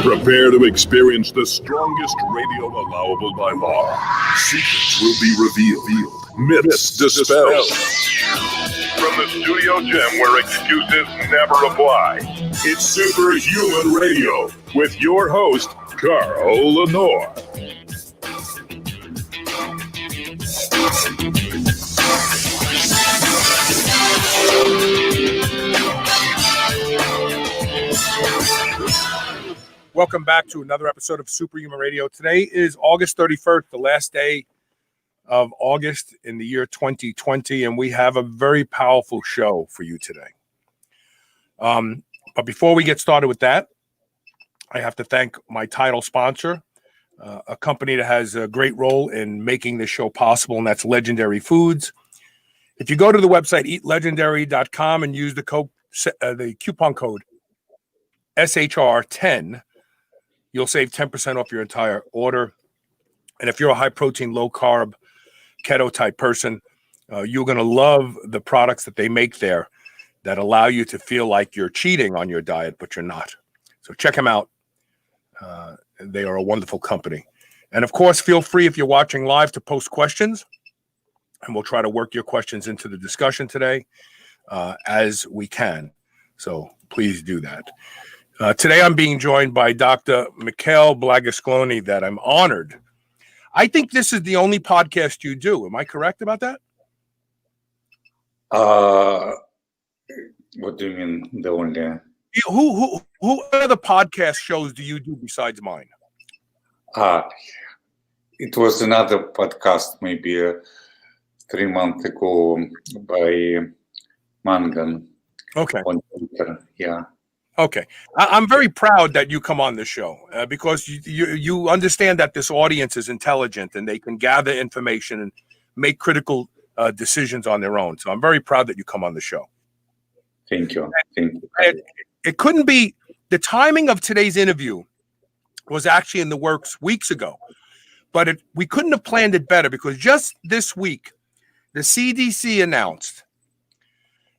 Prepare to experience the strongest radio allowable by law. Secrets will be revealed. Myths dispelled. From the studio gym where excuses never apply, it's Superhuman Radio with your host, Carl Lenore. Welcome back to another episode of Superhuman Radio. Today is August 31st, the last day of August in the year 2020, and we have a very powerful show for you today. But before we get started with that, I have to thank my title sponsor, a company that has a great role in making this show possible, and that's Legendary Foods. If you go to the website eatlegendary.com and use the coupon code SHR10, you'll save 10% off your entire order. And if you're a high protein, low carb, keto type person, you're going to love the products that they make there that allow you to feel like you're cheating on your diet, but you're not. So check them out. They are a wonderful company. And of course, feel free if you're watching live to post questions, and we'll try to work your questions into the discussion today as we can. So please do that. Today, I'm being joined by Dr. Mikhail Blagosklonny that I'm honored. I think this is the only podcast you do. Am I correct about that? What do you mean, the only? Who other podcast shows do you do besides mine? It was another podcast maybe 3 months ago by Mangan. Okay. On Twitter. Yeah. Okay. I'm very proud that you come on this show because you understand that this audience is intelligent and they can gather information and make critical decisions on their own. So I'm very proud that you come on the show. Thank you. It couldn't be, the timing of today's interview was actually in the works weeks ago, but we couldn't have planned it better because just this week, the CDC announced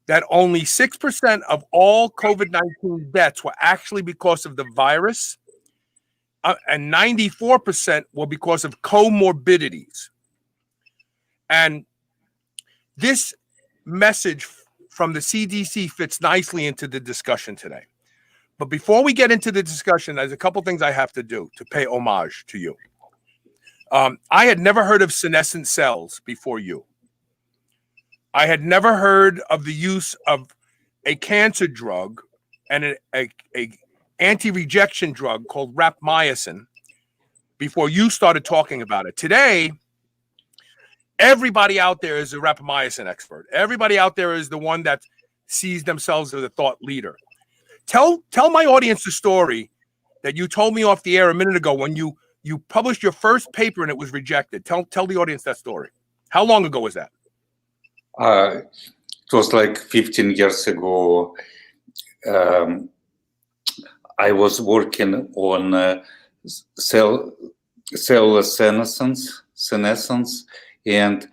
that only 6% of all COVID-19 deaths were actually because of the virus, and 94% were because of comorbidities. And this message from the CDC fits nicely into the discussion today. But before we get into the discussion, there's a couple things I have to do to pay homage to you. I had never heard of senescent cells before you. I had never heard of the use of a cancer drug and a anti-rejection drug called rapamycin before you started talking about it. Today, everybody out there is a rapamycin expert. Everybody out there is the one that sees themselves as a thought leader. Tell my audience the story that you told me off the air a minute ago when you published your first paper and it was rejected. Tell the audience that story. How long ago was that? It was like 15 years ago. I was working on cellular senescence, and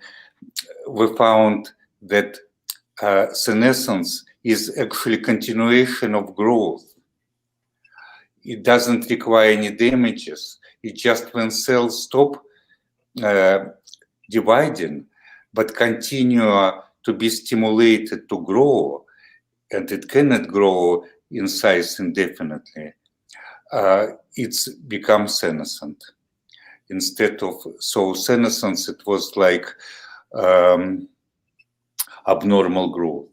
we found that senescence is actually continuation of growth. It doesn't require any damages. It's just when cells stop dividing, but continue to be stimulated to grow, and it cannot grow in size indefinitely, it's become senescent. Instead of, so senescence, it was like abnormal growth.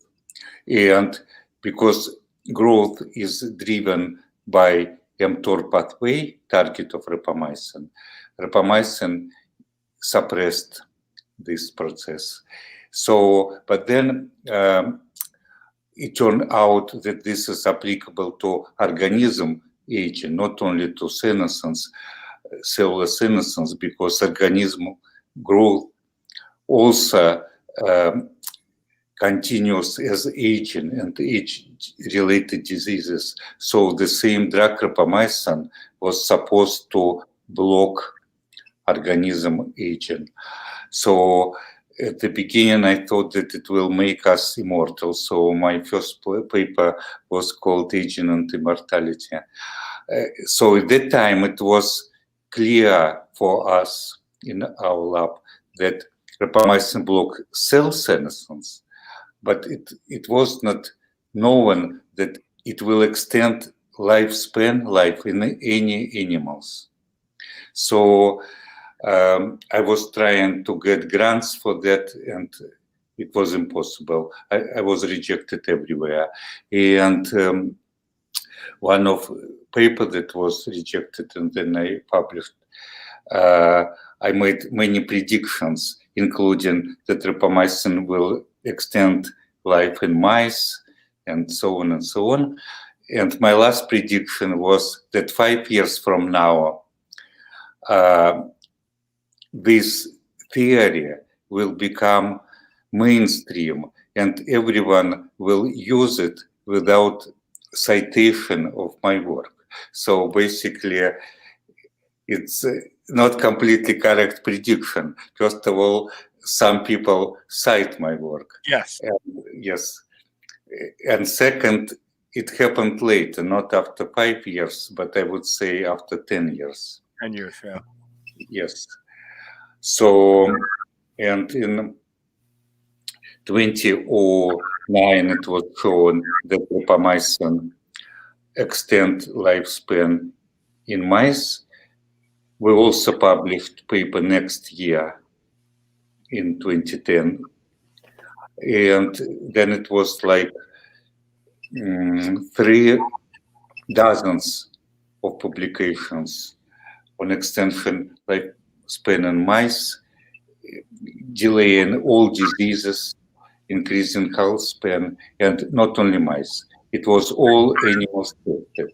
And because growth is driven by mTOR pathway, target of rapamycin suppressed this process. So, but then it turned out that this is applicable to organism aging, not only to senescence, cellular senescence, because organism growth also continues as aging and age-related diseases. So the same drug rapamycin was supposed to block organism aging. So at the beginning, I thought that it will make us immortal. So my first paper was called Aging and Immortality. So at that time, it was clear for us in our lab that rapamycin block cell senescence, but it was not known that it will extend lifespan, life in any animals. So I was trying to get grants for that, and it was impossible. I was rejected everywhere. And one of paper that was rejected and then I published, I made many predictions, including that rapamycin will extend life in mice and so on and so on. And my last prediction was that 5 years from now, this theory will become mainstream and everyone will use it without citation of my work. So basically, it's not completely correct prediction. First of all, some people cite my work. Yes. Yes. And second, it happened later, not after 5 years, but I would say after 10 years. 10 years, yeah. Yes. So, and in 2009, it was shown that rapamycin extend lifespan in mice. We also published paper next year in 2010. And then it was like 3 dozens of publications on extension lifespan in mice, delaying all diseases, increasing health span, and not only mice. It was all animals tested,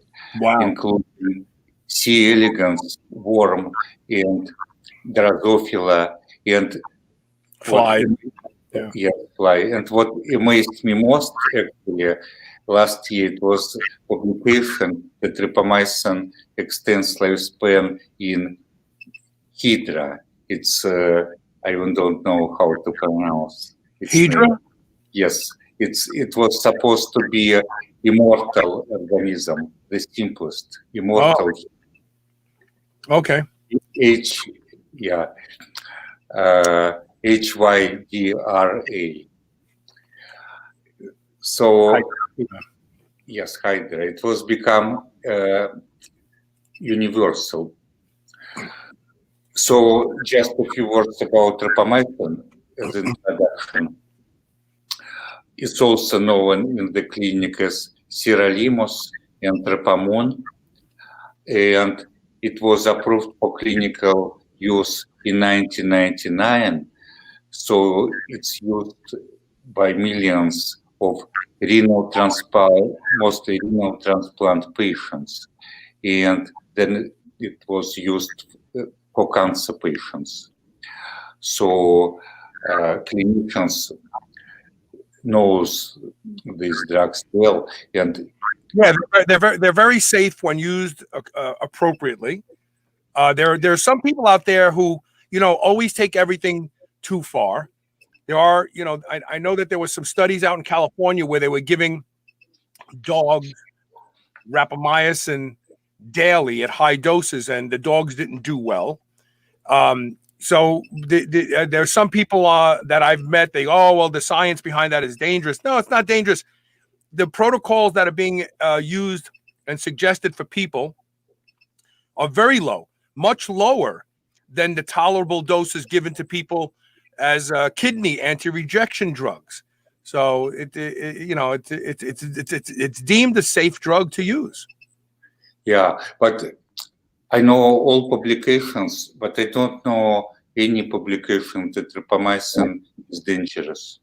including C. elegans, worm, and Drosophila, and fly. Fly. And what amazed me most, actually, last year, it was publication that rapamycin extends lifespan in Hydra. It's, I don't know how to pronounce its Hydra? name. Yes, it was supposed to be an immortal organism, the simplest, immortal. Oh. Okay. Hydra. So, yes, Hydra. It was become universal. So, just a few words about rapamycin as introduction. It's also known in the clinic as sirolimus and rapamon, and it was approved for clinical use in 1999. So it's used by millions of renal transplant, mostly renal transplant patients, and then it was used for cancer patients. So clinicians knows these drugs well, and yeah, they're very safe when used appropriately. There are some people out there who always take everything too far. There are I know that there was some studies out in California where they were giving dogs rapamycin daily at high doses, and the dogs didn't do well. So there's some people that I've met. They the science behind that is dangerous. No, it's not dangerous. The protocols that are being used and suggested for people are very low, much lower than the tolerable doses given to people as kidney anti-rejection drugs. So it's deemed a safe drug to use. Yeah, but I know all publications, but I don't know any publication that rapamycin is dangerous.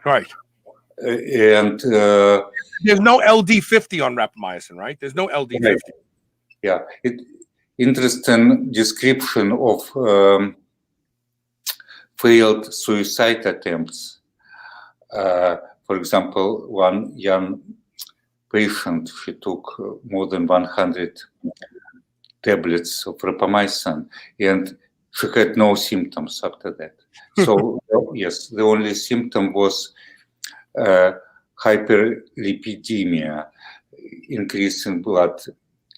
Right. And there's no LD50 on rapamycin, right? There's no LD50. Right. Yeah, interesting description of failed suicide attempts. For example, one young patient, she took more than 100 tablets of rapamycin, and she had no symptoms after that. So yes, the only symptom was hyperlipidemia, increase in blood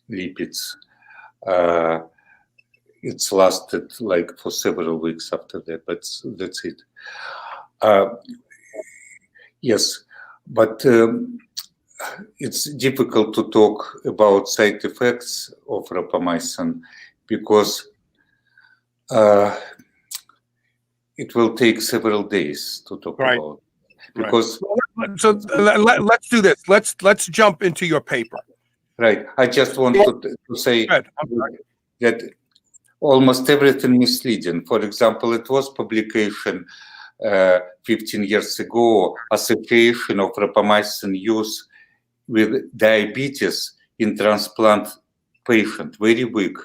lipids. It's lasted like for several weeks after that, but that's it. Yes, but it's difficult to talk about side effects of rapamycin because it will take several days to talk about. Because so let's do this. Let's jump into your paper. Right. I just want to say that almost everything misleading. For example, it was publication 15 years ago, association of rapamycin use with diabetes in transplant patient, very weak,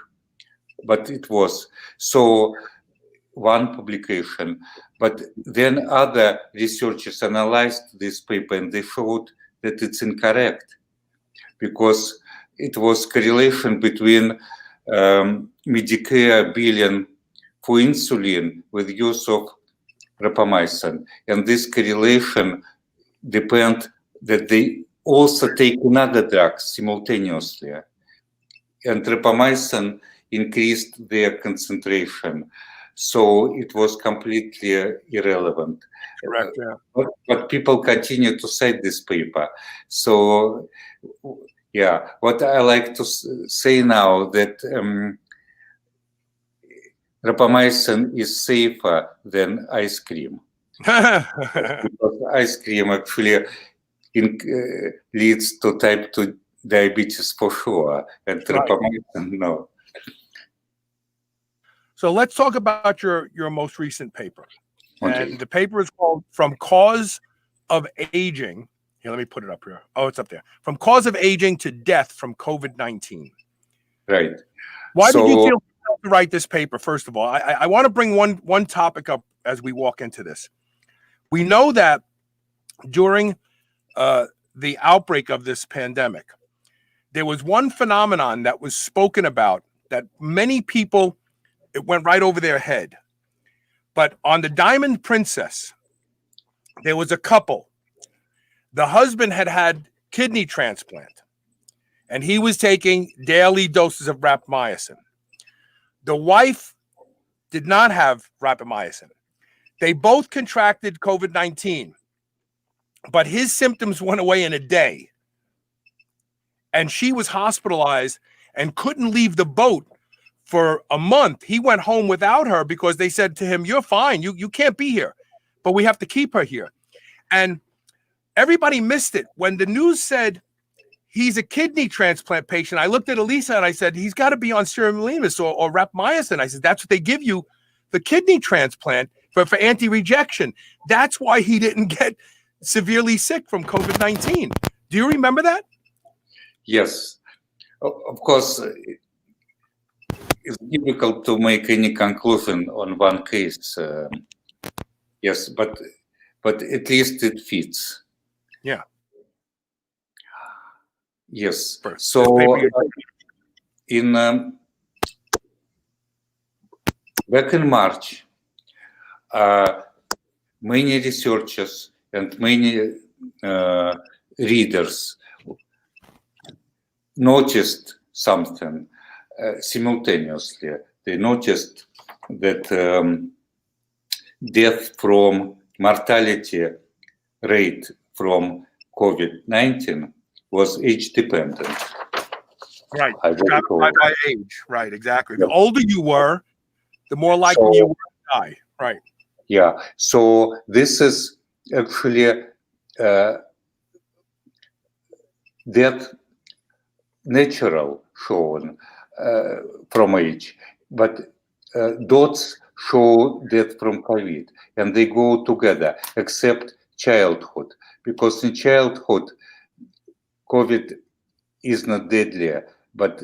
but it was. So one publication, but then other researchers analyzed this paper and they showed that it's incorrect because it was correlation between Medicare billing for insulin with use of rapamycin, and this correlation depends that they also take another drug simultaneously, and rapamycin increased their concentration, so it was completely irrelevant. Correct. Yeah. But people continue to cite this paper. So, yeah, what I like to say now that rapamycin is safer than ice cream. Because ice cream actually leads to type 2 diabetes for sure, and rapamycin, no. So let's talk about your most recent paper. Okay. And the paper is called From Cause of Aging. Here, let me put it up here. Oh, it's up there. From Cause of Aging to Death from COVID-19. Right. Why did you feel to write this paper, first of all? I want to bring one topic up as we walk into this. We know that during the outbreak of this pandemic, there was one phenomenon that was spoken about that many people, it went right over their head. But on the Diamond Princess, there was a couple. The husband had kidney transplant, and he was taking daily doses of rapamycin. The wife did not have rapamycin. They both contracted COVID-19, but his symptoms went away in a day. And she was hospitalized and couldn't leave the boat for a month. He went home without her because they said to him, "You're fine. You can't be here, but we have to keep her here." And everybody missed it. When the news said he's a kidney transplant patient, I looked at Elisa and I said, he's got to be on sirolimus or rapamycin. I said, that's what they give you, the kidney transplant for anti-rejection. That's why he didn't get severely sick from COVID-19. Do you remember that? Yes. Of course, it's difficult to make any conclusion on one case. Yes, but at least it fits. Yeah. Yes. So in back in March, many researchers and many readers noticed something simultaneously. They noticed that death from mortality rate from COVID-19 was age dependent. Right. By age. Right. Exactly. The older you were, the more likely you were to die. Right. Yeah. So this is actually death natural shown from age, but dots show death from COVID, and they go together, except childhood, because in childhood, COVID is not deadly, but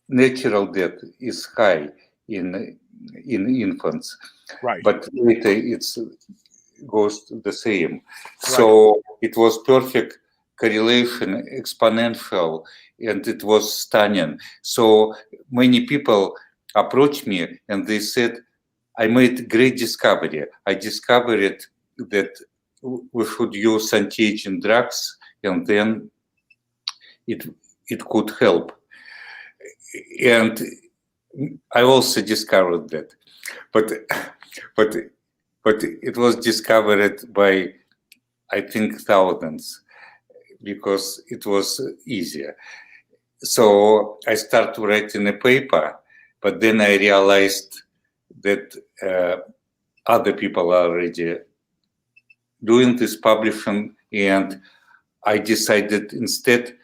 natural death is high in infants. Right. But later it goes the same. Right. So it was perfect correlation, exponential, and it was stunning. So many people approached me and they said, I made great discovery. I discovered that we should use anti-aging drugs, and then it could help. And I also discovered that, but it was discovered by, I think, thousands, because it was easier. So I started writing a paper, but then I realized that other people are already doing this publishing, and I decided instead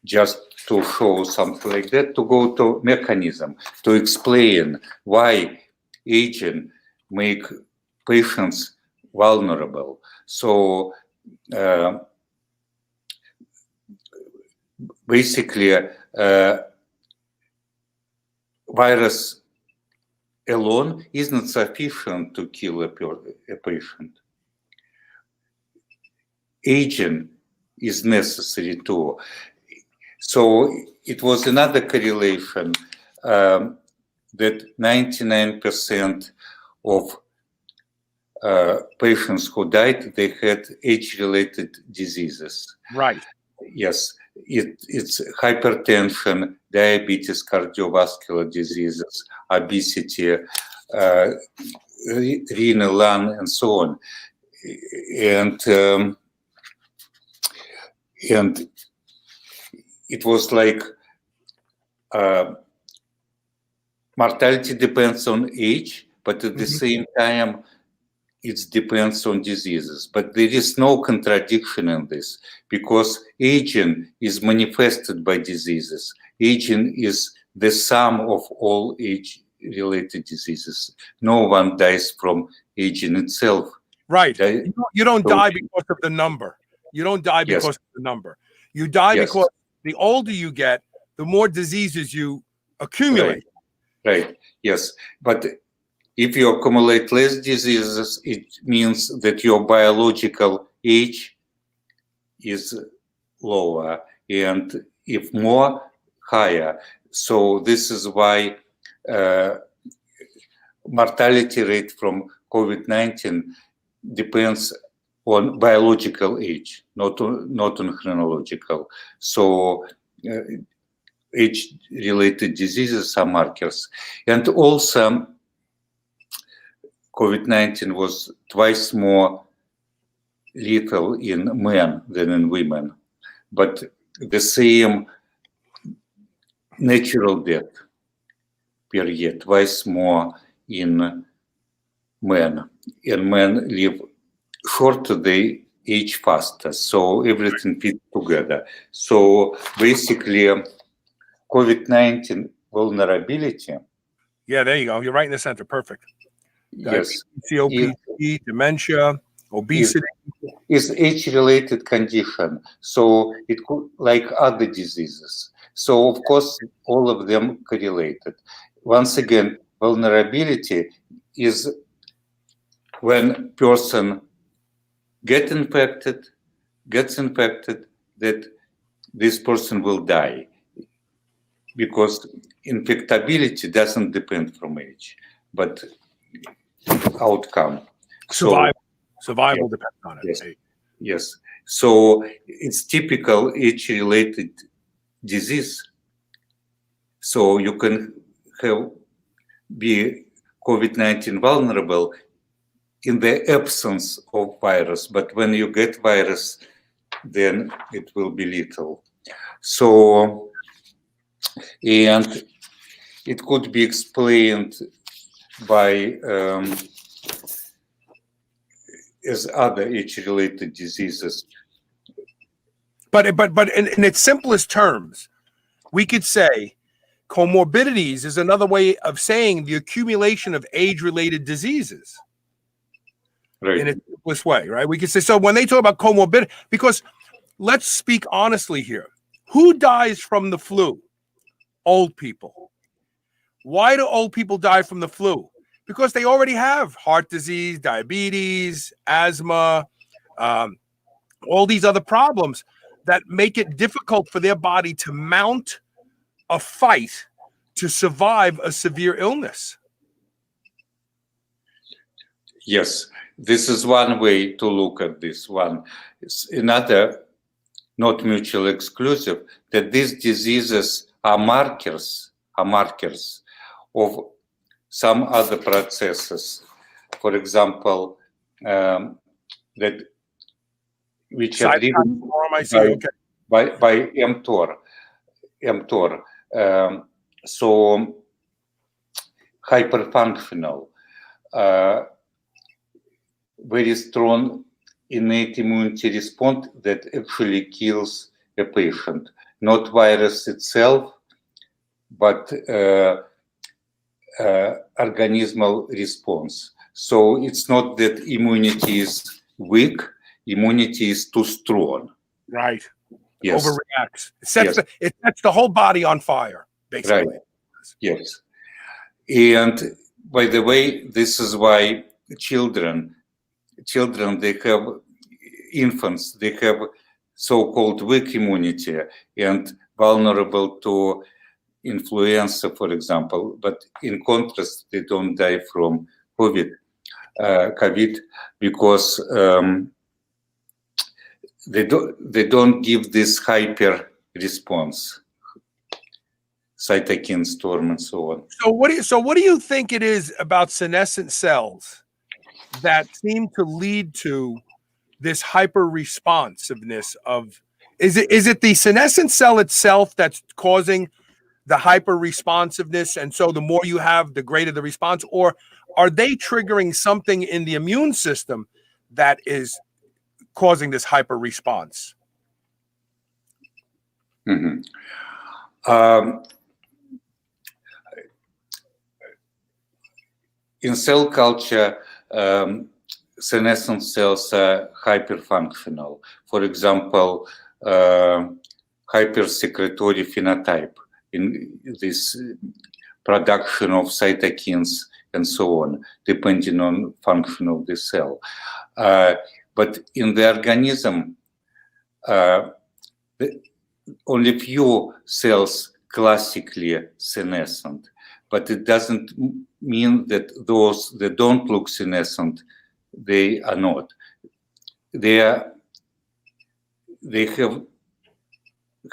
just to show something like that, to go to mechanism, to explain why aging make patients vulnerable. So basically, virus alone is not sufficient to kill a patient. Aging is necessary too. So it was another correlation that 99% of patients who died, they had age-related diseases. Right. Yes, it's hypertension, diabetes, cardiovascular diseases, obesity, renal, lung, and so on. And it was like mortality depends on age, but at the same time, it depends on diseases. But there is no contradiction in this, because aging is manifested by diseases. Aging is the sum of all age-related diseases. No one dies from aging itself. Right. You don't die because of the number. You don't die because of the number. You die because the older you get, the more diseases you accumulate. Right. Yes. But if you accumulate less diseases, it means that your biological age is lower, and if more, higher. So this is why mortality rate from COVID-19 depends on biological age, not on chronological. So age-related diseases are markers. And also, COVID-19 was twice more lethal in men than in women, but the same natural death per year, twice more in men. And men live shorter, they age faster, so everything fits together. So basically, COVID-19 vulnerability. Yeah, there you go. You're right in the center. Perfect. Yes. COPD, dementia, obesity. Is age-related condition. So it could, like other diseases. So of course, all of them correlated. Once again, vulnerability is when person gets infected, that this person will die, because infectability doesn't depend from age, but outcome. Survival depends on it. Yes. So it's typical age-related disease. So you can be COVID-19 vulnerable in the absence of virus, but when you get virus, then it will be lethal. So, and it could be explained by as other age-related diseases. But in its simplest terms, we could say comorbidities is another way of saying the accumulation of age-related diseases. Right. In its simplest way, right? We could say, so when they talk about comorbidity, because let's speak honestly here. Who dies from the flu? Old people. Why do old people die from the flu? Because they already have heart disease, diabetes, asthma, all these other problems that make it difficult for their body to mount a fight to survive a severe illness. Yes, this is one way to look at this one. Another, not mutually exclusive, that these diseases are markers of some other processes. For example, that which are driven by mTOR. So hyperfunctional, very strong innate immunity response that actually kills a patient. Not virus itself, but organismal response. So it's not that immunity is weak, immunity is too strong. Right. Yes. Overreacts. It sets the whole body on fire, basically. Right. Yes. And by the way, this is why children, they have infants, they have so-called weak immunity and vulnerable to influenza, for example. But in contrast, they don't die from COVID because they don't give this hyper response, cytokine storm and so on. So what do you think it is about senescent cells that seem to lead to this hyper responsiveness of? Is it the senescent cell itself that's causing the hyper responsiveness, and so the more you have, the greater the response, or are they triggering something in the immune system that is causing this hyper response? Mm-hmm. In cell culture, senescent cells are hyperfunctional. For example, hypersecretory phenotype in this production of cytokines and so on, depending on function of the cell. But in the organism, only few cells classically senescent, but it doesn't mean that those that don't look senescent, they are not. They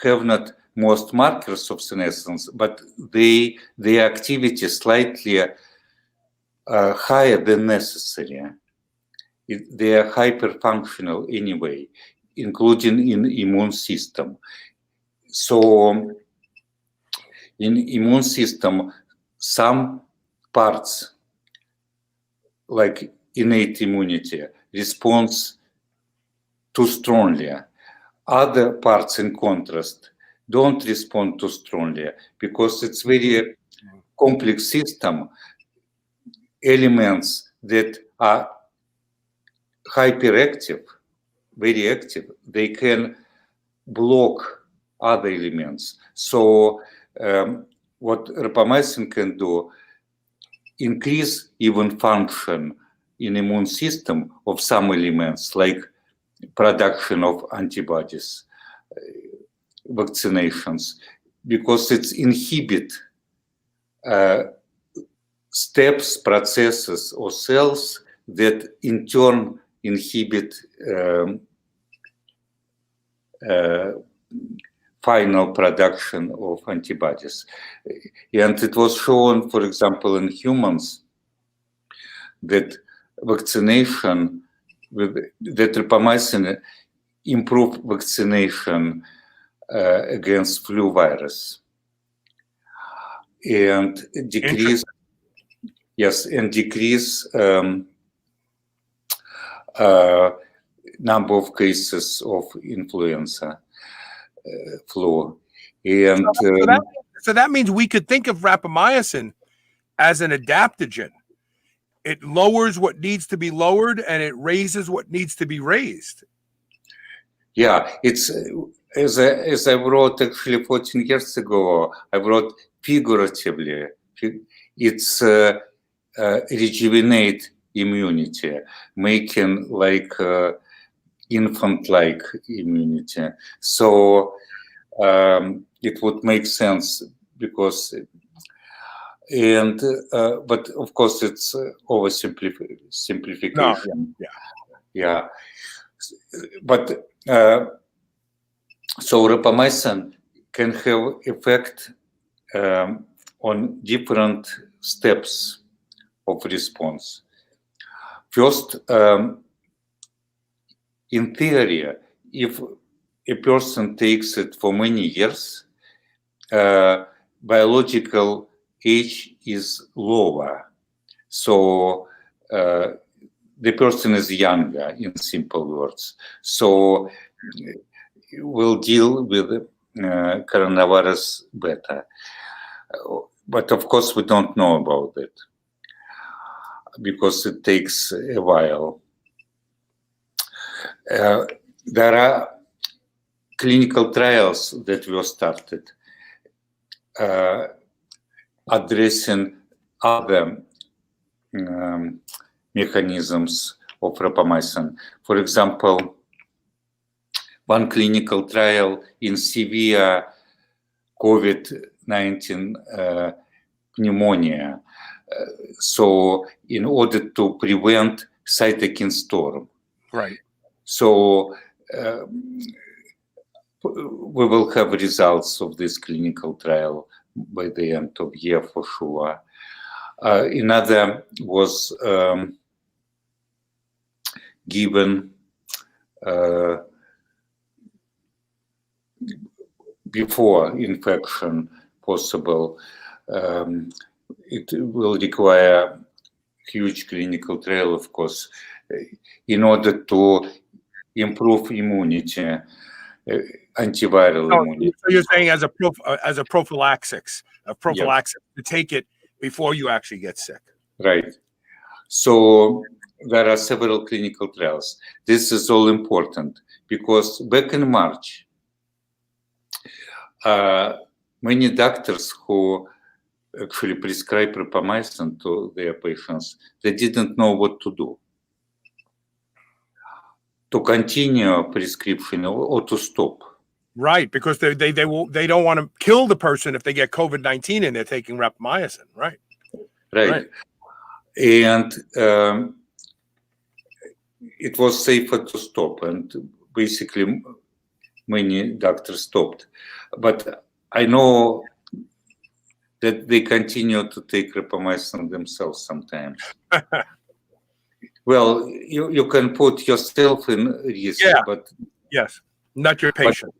have not most markers of senescence, but their activity is slightly higher than necessary. They are hyperfunctional anyway, including in immune system. So in immune system, some parts, like innate immunity, responds too strongly. Other parts, in contrast, don't respond too strongly because it's very complex system. Elements that are hyperactive, very active, they can block other elements. So what rapamycin can do, increase even function in immune system of some elements, like production of antibodies, vaccinations, because it's inhibit steps, processes, or cells that in turn inhibit final production of antibodies. And it was shown, for example, in humans, that vaccination that rapamycin improve vaccination against flu virus and decrease number of cases of influenza flu. And so that means we could think of rapamycin as an adaptogen. It lowers what needs to be lowered and it raises what needs to be raised. Yeah, it's as I wrote actually 14 years ago, I wrote figuratively. It's rejuvenate immunity, making like infant-like immunity. So it would make sense because And but of course it's oversimplification. No, Yeah. But so rapamycin can have effect on different steps of response. First, in theory, if a person takes it for many years, biological age is lower. So the person is younger, in simple words. So we'll deal with coronavirus better. But of course, we don't know about it because it takes a while. There are clinical trials that were started addressing other mechanisms of rapamycin. For example, one clinical trial in severe COVID-19 pneumonia. So in order to prevent cytokine storm. right. So we will have results of this clinical trial by the end of year for sure. Another was given before infection possible. It will require huge clinical trial, of course, in order to improve immunity, antiviral immunity. So you're saying as a prophylaxis, to take it before you actually get sick. Right. So there are several clinical trials. This is all important because back in March, many doctors who actually prescribe rapamycin to their patients, they didn't know what to do. To continue prescription or to stop. Right, because they don't want to kill the person if they get COVID-19 and they're taking rapamycin. Right. And it was safer to stop, and basically many doctors stopped. But I know that they continue to take rapamycin themselves sometimes. Well, you can put yourself in risk, but yes, not your patient.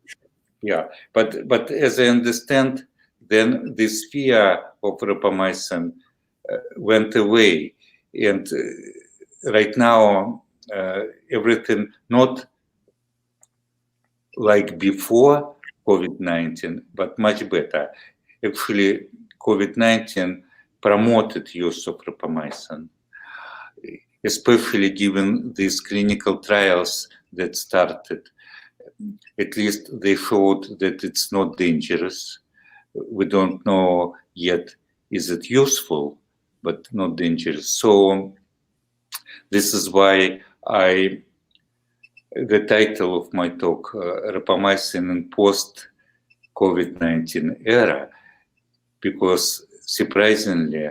But as I understand, then this fear of rapamycin went away, and right now everything not like before COVID-19, but much better. Actually, COVID-19 promoted use of rapamycin, especially given these clinical trials that started. At least they showed that it's not dangerous. We don't know yet, is it useful, but not dangerous. So this is why the title of my talk, Rapamycin in post-COVID-19 era, because surprisingly,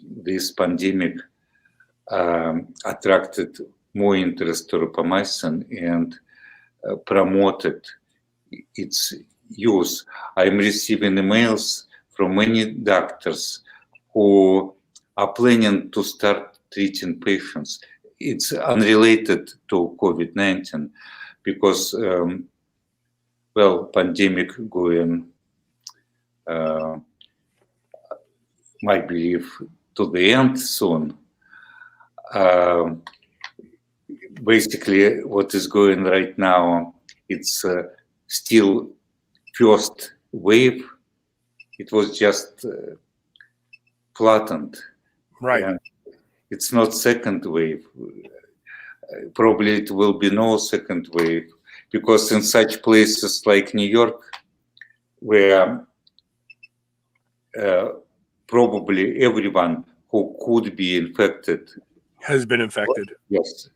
this pandemic attracted more interest to rapamycin and promoted its use. I'm receiving emails from many doctors who are planning to start treating patients. It's unrelated to COVID-19 because, pandemic going, I believe, to the end soon. Basically, what is going right now, it's still first wave. It was just flattened. Right. And it's not second wave. Probably it will be no second wave because in such places like New York, where probably everyone who could be infected has been infected. Yes.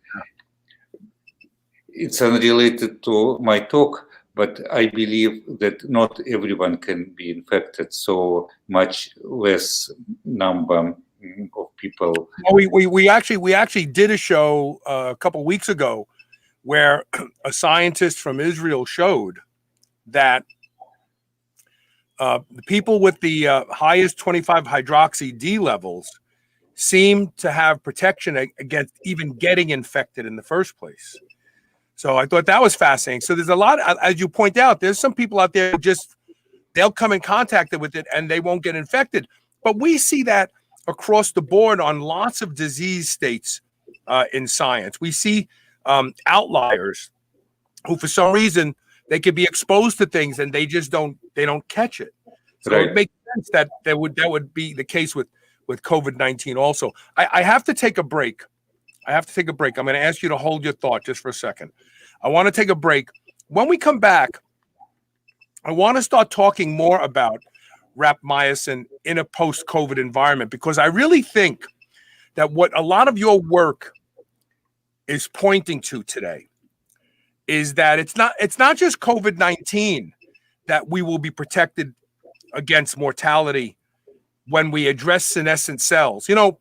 It's unrelated to my talk, but I believe that not everyone can be infected, so much less number of people. Well, we actually did a show a couple weeks ago where a scientist from Israel showed that the people with the highest 25 hydroxy D levels seem to have protection against even getting infected in the first place. So I thought that was fascinating. So there's a lot, as you point out, there's some people out there who just, they'll come in contact with it and they won't get infected. But we see that across the board on lots of disease states in science. We see outliers who, for some reason, they could be exposed to things and they just don't catch it. So Right. it makes sense that that would be the case with COVID-19 also. I have to take a break. I'm going to ask you to hold your thought just for a second. I want to take a break. When we come back, I want to start talking more about rapamycin in a post-COVID environment, because I really think that what a lot of your work is pointing to today is that it's not just COVID-19 that we will be protected against mortality when we address senescent cells. You know,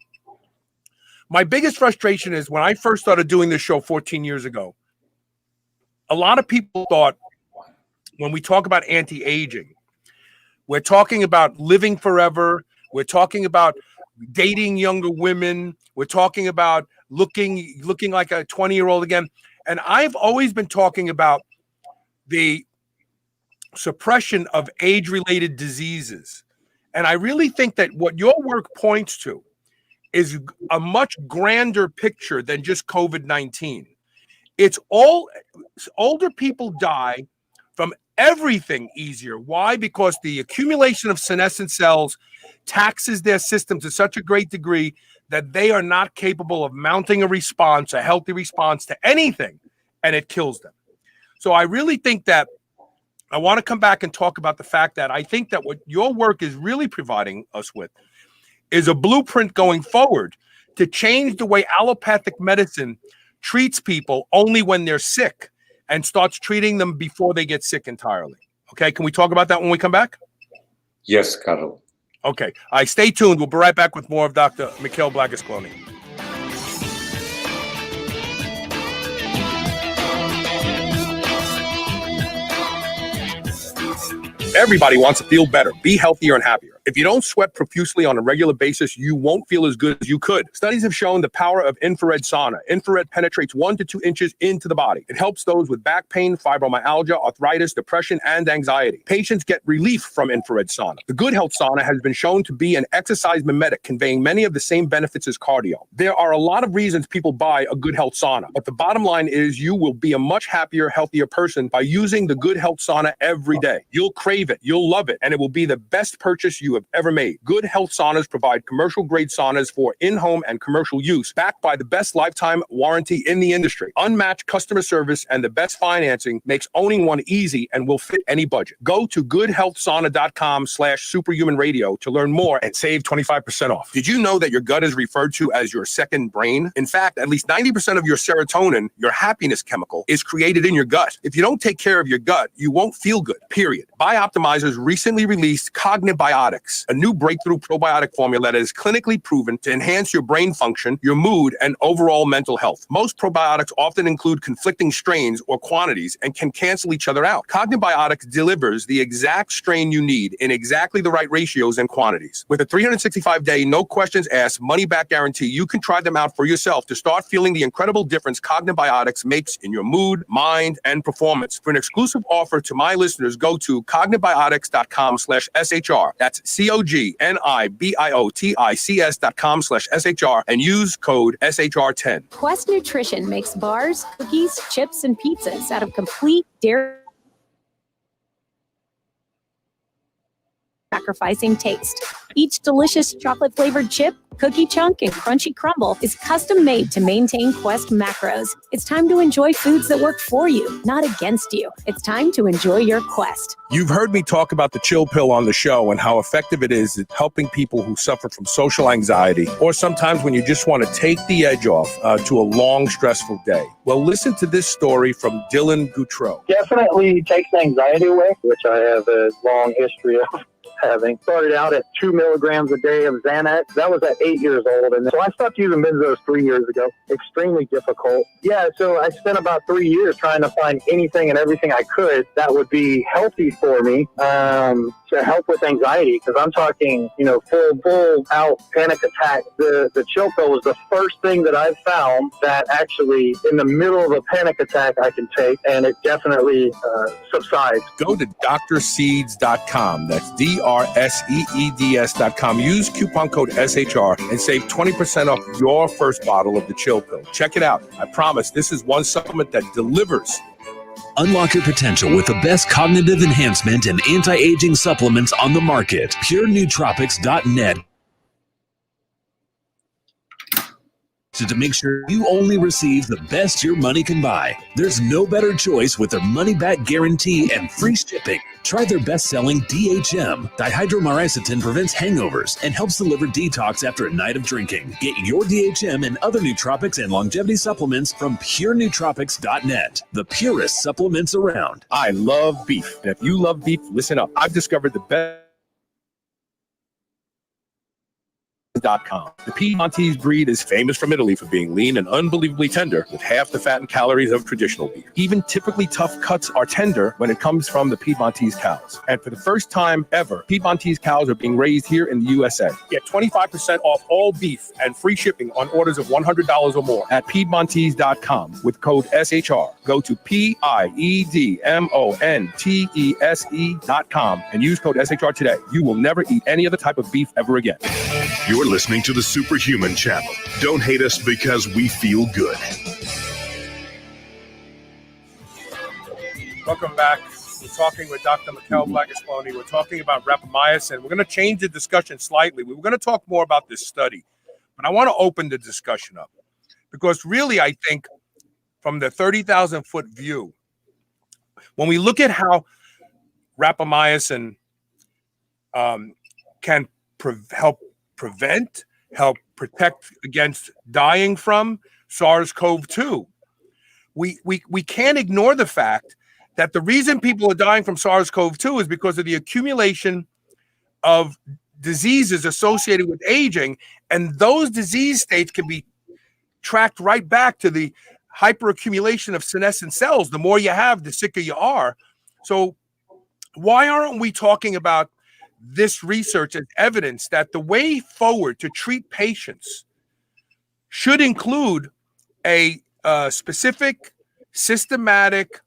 my biggest frustration is when I first started doing this show 14 years ago, a lot of people thought when we talk about anti-aging, we're talking about living forever. We're talking about dating younger women. We're talking about looking like a 20-year-old again. And I've always been talking about the suppression of age-related diseases. And I really think that what your work points to is a much grander picture than just COVID-19. It's all older people die from everything easier. Why? Because the accumulation of senescent cells taxes their system to such a great degree that they are not capable of mounting a response, a healthy response to anything, and it kills them. So I really think that I want to come back and talk about the fact that I think that what your work is really providing us with is a blueprint going forward to change the way allopathic medicine treats people only when they're sick and starts treating them before they get sick entirely. Okay, can we talk about that when we come back? Yes, Carol. Okay, all right, stay tuned. We'll be right back with more of Dr. Mikhail Blagosklonny. Everybody wants to feel better, be healthier and happier. If you don't sweat profusely on a regular basis, you won't feel as good as you could. Studies have shown the power of infrared sauna. Infrared penetrates 1 to 2 inches into the body. It helps those with back pain, fibromyalgia, arthritis, depression, and anxiety. Patients get relief from infrared sauna. The Good Health Sauna has been shown to be an exercise mimetic, conveying many of the same benefits as cardio. There are a lot of reasons people buy a Good Health Sauna, but the bottom line is you will be a much happier, healthier person by using the Good Health Sauna every day. You'll crave it, you'll love it, and it will be the best purchase you have ever made. Good Health Saunas provide commercial-grade saunas for in-home and commercial use, backed by the best lifetime warranty in the industry. Unmatched customer service and the best financing makes owning one easy and will fit any budget. Go to goodhealthsauna.com/superhumanradio to learn more and save 25% off. Did you know that your gut is referred to as your second brain? In fact, at least 90% of your serotonin, your happiness chemical, is created in your gut. If you don't take care of your gut, you won't feel good, period. Bioptimizers recently released Cognibiotics, a new breakthrough probiotic formula that is clinically proven to enhance your brain function, your mood, and overall mental health. Most probiotics often include conflicting strains or quantities and can cancel each other out. Cognibiotics delivers the exact strain you need in exactly the right ratios and quantities. With a 365-day, no questions asked, money-back guarantee, you can try them out for yourself to start feeling the incredible difference Cognibiotics makes in your mood, mind, and performance. For an exclusive offer to my listeners, go to cognibiotics.com/SHR. That's COGNIBIOTICS.com/SHR and use code SHR10. Quest Nutrition makes bars, cookies, chips, and pizzas out of complete dairy sacrificing taste. Each delicious chocolate-flavored chip, cookie chunk, and crunchy crumble is custom made to maintain Quest macros. It's time to enjoy foods that work for you, not against you. It's time to enjoy your Quest. You've heard me talk about the chill pill on the show and how effective it is at helping people who suffer from social anxiety, or sometimes when you just want to take the edge off to a long, stressful day. Well, listen to this story from Dylan Goutreau. Definitely takes anxiety away, which I have a long history of having. Started out at 2 milligrams a day of Xanax. That was at 8 years old. And so I stopped using benzos 3 years ago. Extremely difficult. Yeah, so I spent about 3 years trying to find anything and everything I could that would be healthy for me to help with anxiety. Because I'm talking, full out panic attack. The chill pill was the first thing that I found that actually in the middle of a panic attack I can take, and it definitely subsides. Go to drseeds.com. That's DRSEEDS.com. Use coupon code SHR and save 20% off your first bottle of the chill pill. Check it out. I promise this is one supplement that delivers. Unlock your potential with the best cognitive enhancement and anti-aging supplements on the market. PureNootropics.net. To make sure you only receive the best your money can buy. There's no better choice with their money-back guarantee and free shipping. Try their best-selling DHM. Dihydromycin prevents hangovers and helps deliver detox after a night of drinking. Get your DHM and other nootropics and longevity supplements from PureNootropics.net. The purest supplements around. I love beef. And if you love beef, listen up. I've discovered the best. The Piedmontese breed is famous from Italy for being lean and unbelievably tender with half the fat and calories of traditional beef. Even typically tough cuts are tender when it comes from the Piedmontese cows. And for the first time ever, Piedmontese cows are being raised here in the USA. Get 25% off all beef and free shipping on orders of $100 or more at Piedmontese.com with code SHR. Go to Piedmontese.com and use code SHR today. You will never eat any other type of beef ever again. You're listening to the Superhuman Channel. Don't hate us because we feel good. Welcome back. We're talking with Dr. Mikhail Blagosklonny. We're talking about rapamycin. We're going to change the discussion slightly. We were going to talk more about this study, but I want to open the discussion up because really I think from the 30,000-foot view, when we look at how rapamycin can help prevent, help protect against dying from SARS-CoV-2. We can't ignore the fact that the reason people are dying from SARS-CoV-2 is because of the accumulation of diseases associated with aging, and those disease states can be tracked right back to the hyperaccumulation of senescent cells. The more you have, the sicker you are. So why aren't we talking about this research as evidence that the way forward to treat patients should include a specific, systematic,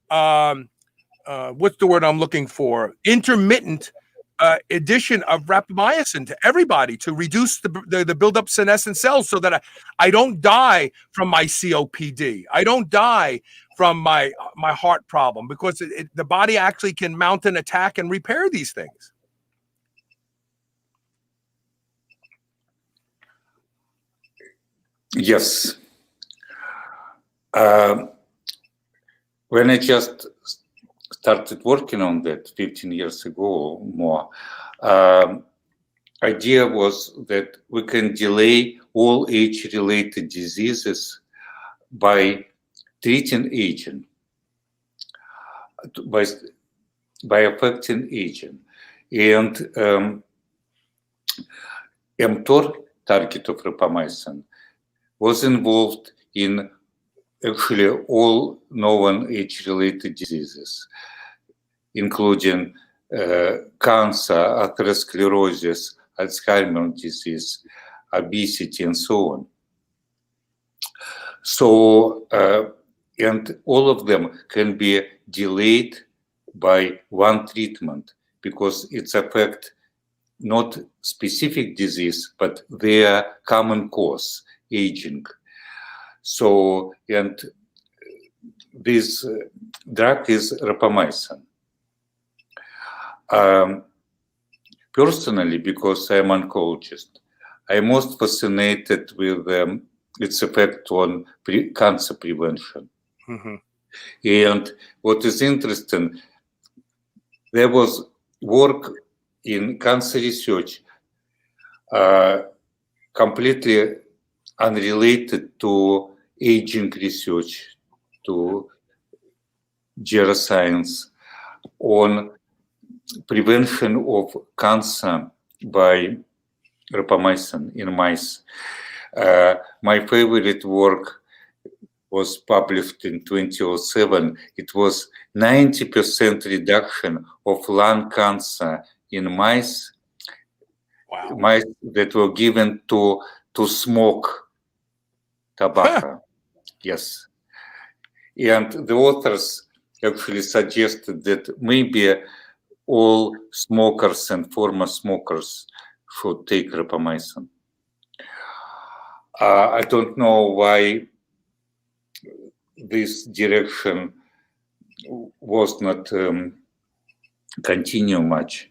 what's the word I'm looking for? Intermittent addition of rapamycin to everybody to reduce the buildup senescent cells so that I don't die from my COPD. I don't die from my heart problem because the body actually can mount an attack and repair these things. Yes. When I just started working on that 15 years ago or more, idea was that we can delay all age-related diseases by treating aging, by affecting aging. And mTOR, target of rapamycin, was involved in actually all known age-related diseases, including cancer, atherosclerosis, Alzheimer's disease, obesity, and so on. So, and all of them can be delayed by one treatment because it's affect not specific disease, but their common cause, aging. So, and this drug is rapamycin. personally, because I'm oncologist, I'm most fascinated with its effect on cancer prevention. Mhm. And what is interesting, there was work in cancer research completely unrelated to aging research, to geroscience, on prevention of cancer by rapamycin in mice. My favorite work was published in 2007. It was 90% reduction of lung cancer in mice. Wow. Mice that were given to smoke tobacco. Yes. And the authors actually suggested that maybe all smokers and former smokers should take rapamycin. I don't know why this direction was not continue much.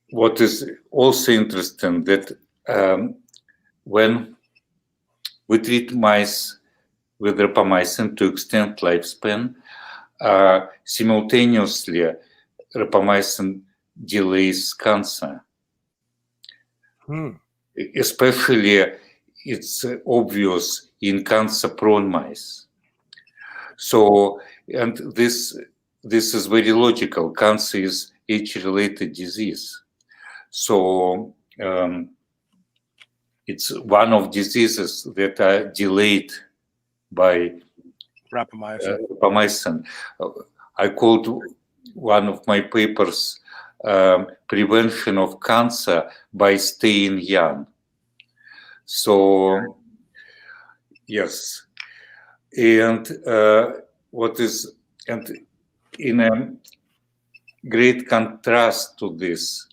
What is also interesting that when we treat mice with rapamycin to extend lifespan, simultaneously rapamycin delays cancer. Especially it's obvious in cancer-prone mice. So, and this is very logical. Cancer is age-related disease. So it's one of diseases that are delayed by rapamycin. I called one of my papers prevention of cancer by staying young. So, yes. And what is, and in a great contrast to this,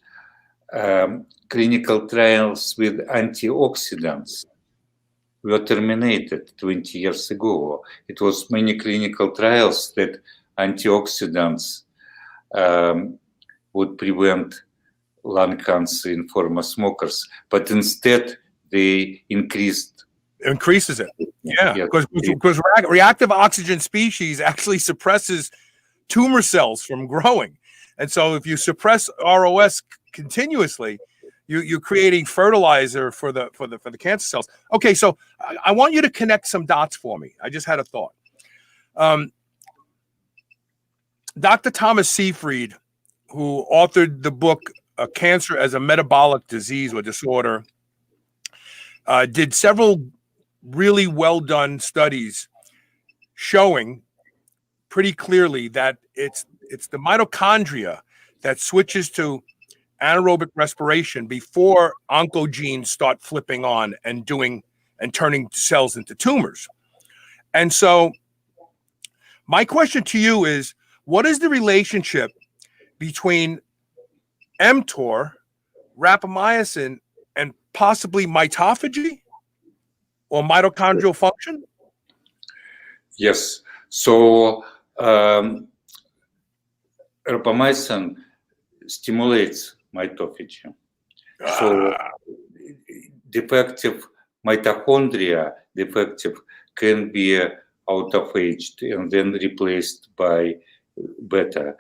clinical trials with antioxidants were terminated 20 years ago. It was many clinical trials that antioxidants would prevent lung cancer in former smokers, but instead they increases it. Yeah, because reactive oxygen species actually suppresses tumor cells from growing. And so if you suppress ROS continuously, you're creating fertilizer for the cancer cells. Okay, so I want you to connect some dots for me. I just had a thought. Dr. Thomas Seyfried, who authored the book Cancer as a Metabolic Disease or Disorder, did several really well done studies showing pretty clearly that it's the mitochondria that switches to anaerobic respiration before oncogenes start flipping on and turning cells into tumors. And so my question to you is, what is the relationship between mTOR, rapamycin, and possibly mitophagy or mitochondrial function? Yes. So rapamycin stimulates mitophagy. So defective mitochondria, can be out-of-aged and then replaced by better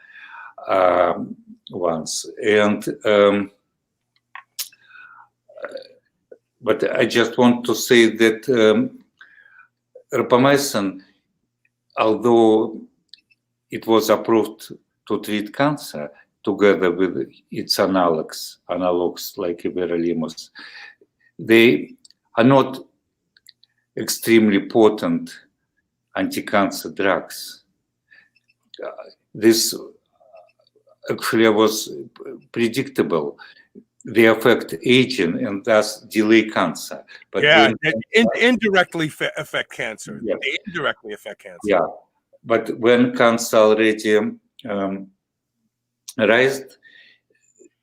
ones. And but I just want to say that rapamycin, although it was approved to treat cancer together with its analogs like everolimus, they are not extremely potent anti-cancer drugs. This actually was predictable. They affect aging and thus delay cancer. But indirectly affect cancer. Yes. They indirectly affect cancer. Yeah, but when cancer already raised,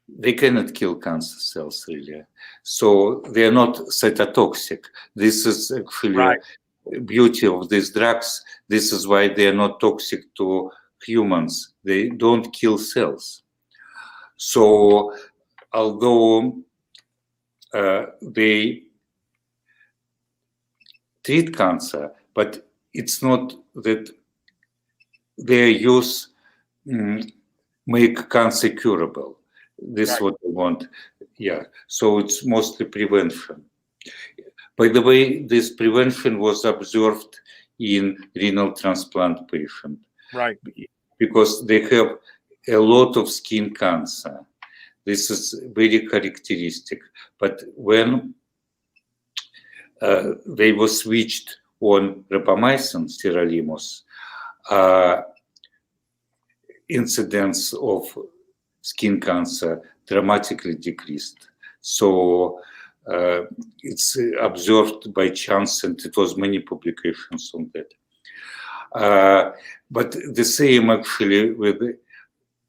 they cannot kill cancer cells really. So they are not cytotoxic. This is actually beauty of these drugs. This is why they are not toxic to humans. They don't kill cells. So although they treat cancer, but it's not that their use make cancer curable. This is what they want. Yeah. So it's mostly prevention. By the way, this prevention was observed in renal transplant patients. Right. Because they have a lot of skin cancer. This is very characteristic. But when they were switched on rapamycin, sirolimus, incidence of skin cancer dramatically decreased. So it's observed by chance, and it was many publications on that. But the same actually with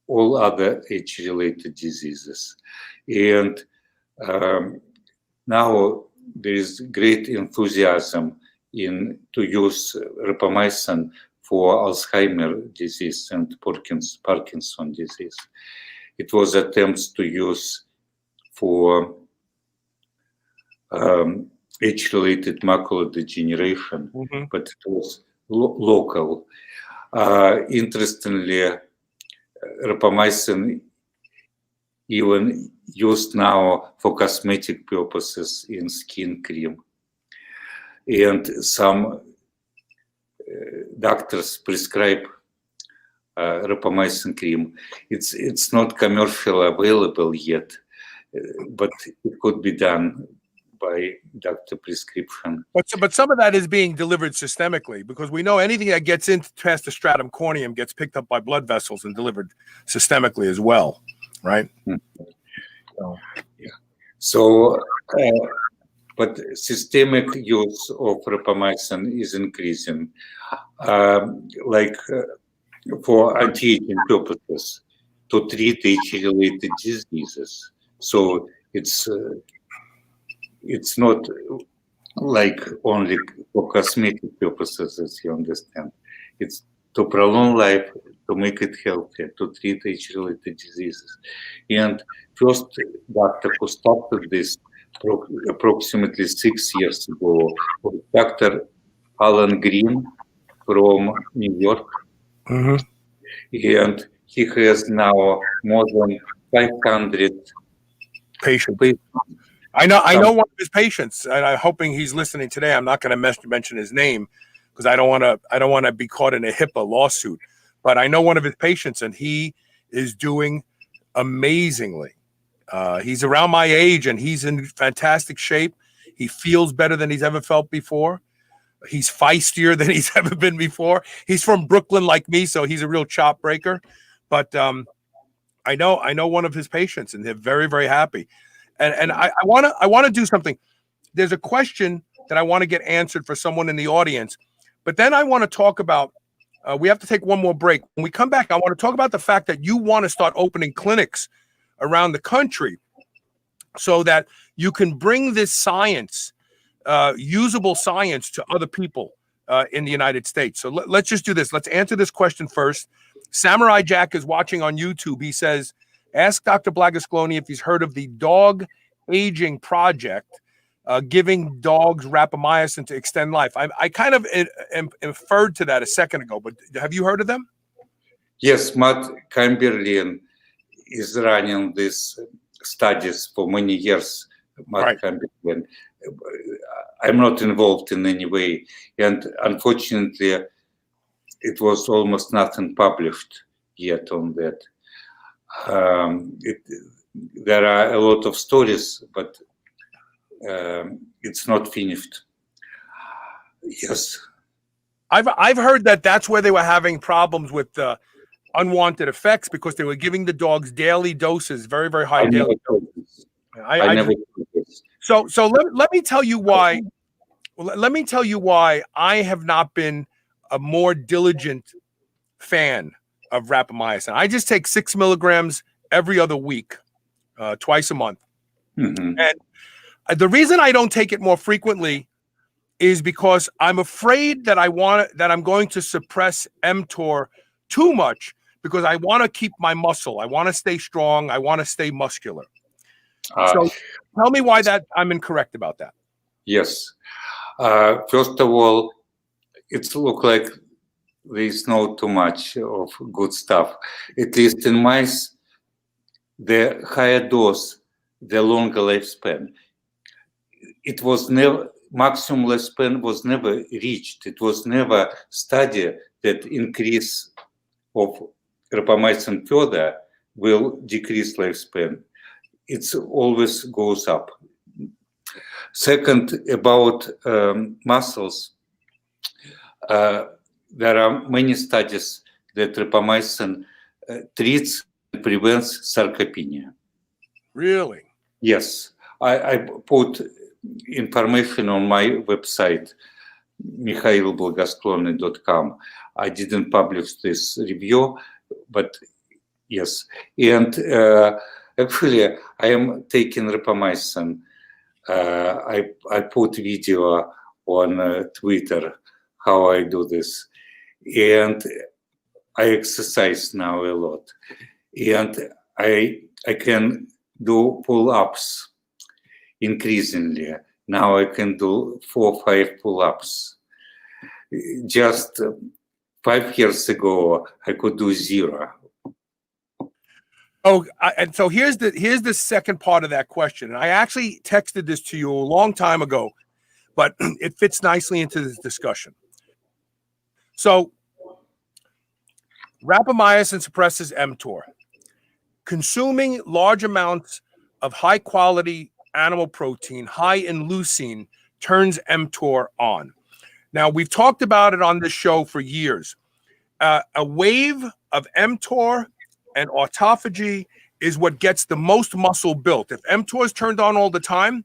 all other age-related diseases. And now there is great enthusiasm to use rapamycin for Alzheimer's disease and Parkinson disease. It was attempts to use for age-related macular degeneration, but it was local. Interestingly, rapamycin even used now for cosmetic purposes in skin cream. And some doctors prescribe rapamycin cream. It's not commercially available yet, but it could be done by doctor prescription. But some of that is being delivered systemically, because we know anything that gets in past the stratum corneum gets picked up by blood vessels and delivered systemically as well, right? So, yeah. So, but systemic use of rapamycin is increasing, like for anti-aging purposes to treat age-related diseases. So it's not like only for cosmetic purposes, as you understand. It's to prolong life, to make it healthier, to treat age-related diseases. And first doctor who started this approximately 6 years ago was Dr. Alan Green from New York. And he has now more than 500 patients. I know one of his patients, and I'm hoping he's listening today. I'm not going to mention his name because I don't want to be caught in a HIPAA lawsuit. But I know one of his patients, and he is doing amazingly. He's around my age, and he's in fantastic shape. He feels better than he's ever felt before. He's feistier than he's ever been before. He's from Brooklyn like me, so he's a real chop breaker. But I know one of his patients, and they're very, very happy. And I want to do something. There's a question that I want to get answered for someone in the audience, but then I want to talk about. We have to take one more break. When we come back, I want to talk about the fact that you want to start opening clinics around the country, so that you can bring this science, usable science, to other people in the United States. So let's just do this. Let's answer this question first. Samurai Jack is watching on YouTube. He says, ask Dr. Blagosklonny if he's heard of the dog aging project, giving dogs rapamycin to extend life. I kind of inferred to that a second ago, but have you heard of them? Yes, Matt Camberlin is running these studies for many years. Matt Camberlin. I'm not involved in any way, and unfortunately, it was almost nothing published yet on that. There are a lot of stories, but it's not finished. Yes, I've heard that that's where they were having problems with unwanted effects, because they were giving the dogs daily doses, very, very high daily doses. I never. So let me tell you why. Let me tell you why I have not been a more diligent fan of rapamycin. I just take 6 milligrams every other week, twice a month. And the reason I don't take it more frequently is because I'm afraid that I'm going to suppress mTOR too much, because I want to keep my muscle. I want to stay strong. I want to stay muscular. Uh, So tell me why that I'm incorrect about that. yes. First of all, it looks like there is not too much of good stuff. At least in mice, the higher dose, the longer lifespan. It was never, maximum lifespan was never reached. It was never studied that increase of rapamycin further will decrease lifespan. It always goes up. Second, about muscles, there are many studies that rapamycin treats and prevents sarcopenia. Really? Yes, I put information on my website, mikhail.blagosklonny.com. I didn't publish this review, but yes. And actually, I am taking rapamycin. I put video on Twitter how I do this. And I exercise now a lot. And I can do pull-ups increasingly. Now I can do 4 or 5 pull-ups. Just 5 years ago, I could do 0. Oh, and so here's the second part of that question. And I actually texted this to you a long time ago, but it fits nicely into this discussion. So rapamycin suppresses mTOR. Consuming large amounts of high quality animal protein, high in leucine, turns mTOR on. Now, we've talked about it on this show for years. A wave of mTOR and autophagy is what gets the most muscle built. If mTOR is turned on all the time,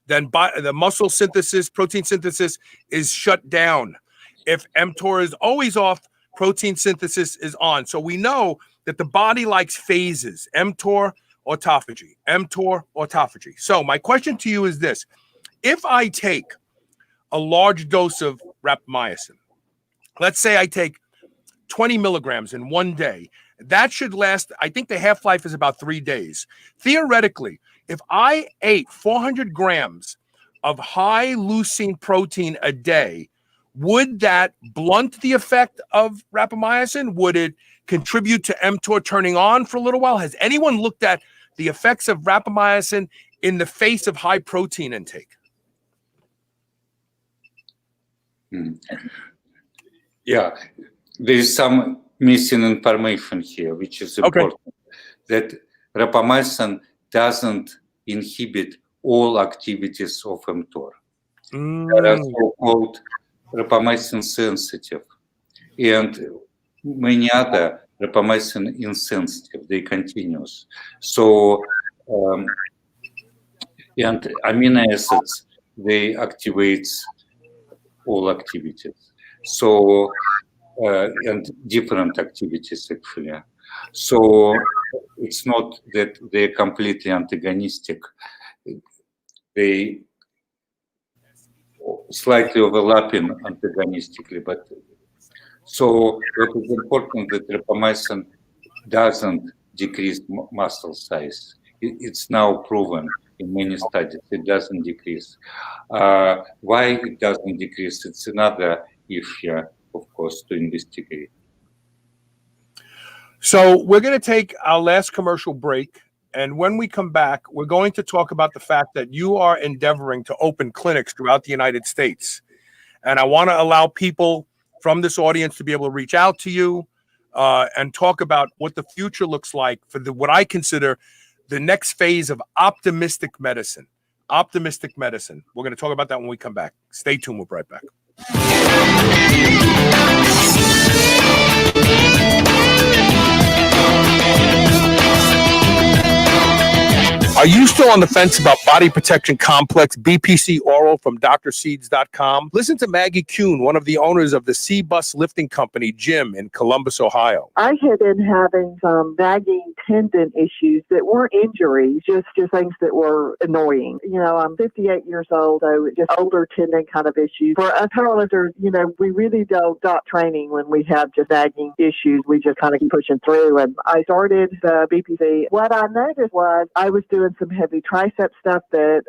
then the muscle synthesis, protein synthesis is shut down. If mTOR is always off, protein synthesis is on. So we know that the body likes phases, mTOR, autophagy, mTOR, autophagy. So my question to you is this. If I take a large dose of rapamycin, let's say I take 20 milligrams in one day, that should last, I think the half-life is about 3 days. Theoretically, if I ate 400 grams of high leucine protein a day, would that blunt the effect of rapamycin? Would it contribute to mTOR turning on for a little while? Has anyone looked at the effects of rapamycin in the face of high protein intake? Yeah, there is some missing information here, which is important. That rapamycin doesn't inhibit all activities of mTOR. There are so-called rapamycin sensitive and many other rapamycin insensitive, they continuous. So, and amino acids, they activate all activities. So, and different activities actually. So it's not that they're completely antagonistic. They slightly overlapping antagonistically, but so what is important that rapamycin doesn't decrease muscle size. It's now proven in many studies it doesn't decrease. Why it doesn't decrease? It's another issue, of course, to investigate. So we're going to take our last commercial break. And when we come back, we're going to talk about the fact that you are endeavoring to open clinics throughout the United States. And I want to allow people from this audience to be able to reach out to you and talk about what the future looks like for what I consider the next phase of optimistic medicine. Optimistic medicine. We're going to talk about that when we come back. Stay tuned. We'll be right back. Are you still on the fence about body protection complex BPC oral from drseeds.com? Listen to Maggie Kuhn, one of the owners of the C-Bus lifting company gym in Columbus, Ohio. I had been having some nagging tendon issues that weren't injuries, just things that were annoying. You know, I'm 58 years old, so just older tendon kind of issues. For us powerlifters, you know, we really don't stop training when we have just nagging issues. We just kind of keep pushing through. And I started the BPC. What I noticed was I was doing some heavy tricep stuff that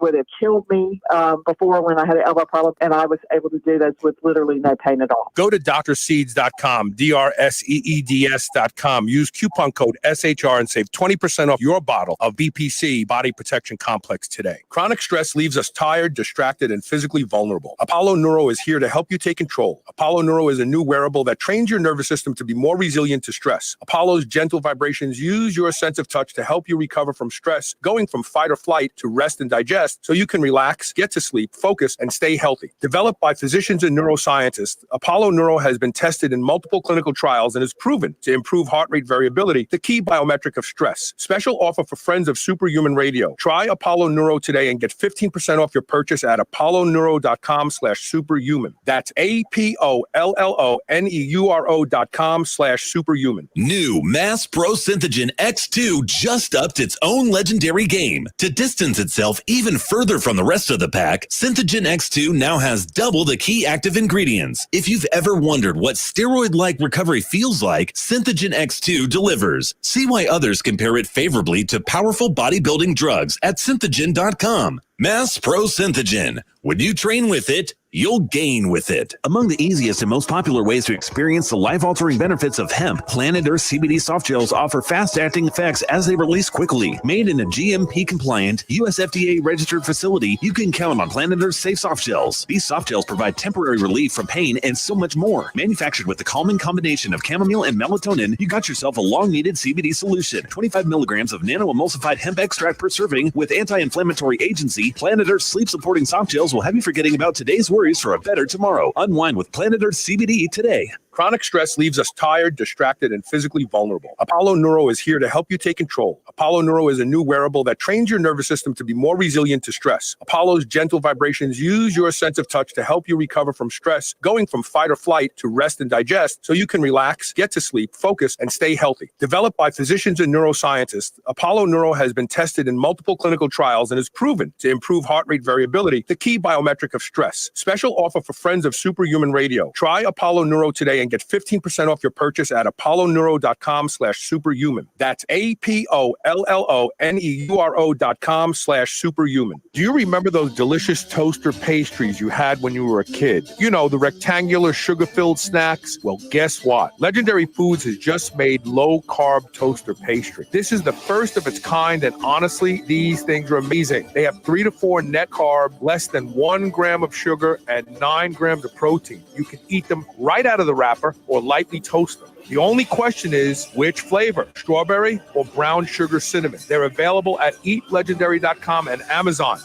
would have killed me before when I had an elbow problem, and I was able to do this with literally no pain at all. Go to drseeds.com, drseeds.com. Use coupon code SHR and save 20% off your bottle of BPC Body Protection Complex today. Chronic stress leaves us tired, distracted, and physically vulnerable. Apollo Neuro is here to help you take control. Apollo Neuro is a new wearable that trains your nervous system to be more resilient to stress. Apollo's gentle vibrations use your sense of touch to help you recover from stress, going from fight or flight to rest and digest so you can relax, get to sleep, focus, and stay healthy. Developed by physicians and neuroscientists, Apollo Neuro has been tested in multiple clinical trials and is proven to improve heart rate variability, the key biometric of stress. Special offer for friends of Superhuman Radio. Try Apollo Neuro today and get 15% off your purchase at apolloneuro.com/superhuman. That's APOLLONEURO.com/superhuman. New Mass Pro Synthogen X2 just upped its own legendary game. To distance itself even further from the rest of the pack, Synthogen X2 now has double the key active ingredients. If you've ever wondered what steroid-like recovery feels like, Synthogen X2 delivers. See why others compare it favorably to powerful bodybuilding drugs at synthogen.com. Mass Pro Synthogen. When you train with it, you'll gain with it. Among the easiest and most popular ways to experience the life-altering benefits of hemp, Planet Earth CBD soft gels offer fast-acting effects as they release quickly. Made in a GMP-compliant, US FDA-registered facility, you can count on Planet Earth safe soft gels. These soft gels provide temporary relief from pain and so much more. Manufactured with the calming combination of chamomile and melatonin, you got yourself a long-needed CBD solution. 25 milligrams of nano-emulsified hemp extract per serving with anti-inflammatory agency. Planet Earth sleep-supporting soft gels will have you forgetting about today's worries for a better tomorrow. Unwind with Planet Earth CBD today. Chronic stress leaves us tired, distracted, and physically vulnerable. Apollo Neuro is here to help you take control. Apollo Neuro is a new wearable that trains your nervous system to be more resilient to stress. Apollo's gentle vibrations use your sense of touch to help you recover from stress, going from fight or flight to rest and digest so you can relax, get to sleep, focus, and stay healthy. Developed by physicians and neuroscientists, Apollo Neuro has been tested in multiple clinical trials and is proven to improve heart rate variability, the key biometric of stress. Special offer for friends of Superhuman Radio. Try Apollo Neuro today and get 15% off your purchase at apolloneuro.com/superhuman. That's APOLLONEURO.com/superhuman. Do you remember those delicious toaster pastries you had when you were a kid? You know, the rectangular sugar-filled snacks? Well, guess what? Legendary Foods has just made low-carb toaster pastry. This is the first of its kind, and honestly, these things are amazing. They have 3 to 4 net carb, less than 1 gram of sugar, and 9 grams of protein. You can eat them right out of the wrapper or lightly toast them. The only question is, which flavor? Strawberry or brown sugar cinnamon? They're available at eatlegendary.com and Amazon.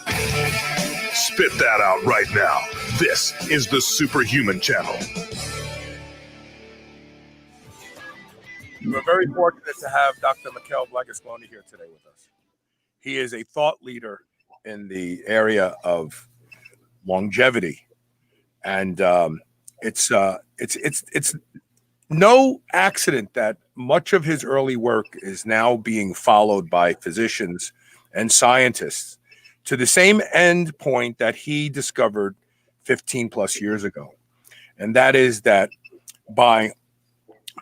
Spit that out right now. This is the Superhuman Channel. We're very fortunate to have Dr. Mikhail Blagosklonny here today with us. He is a thought leader in the area of longevity, and it's no accident that much of his early work is now being followed by physicians and scientists to the same end point that he discovered 15 plus years ago. And that is that by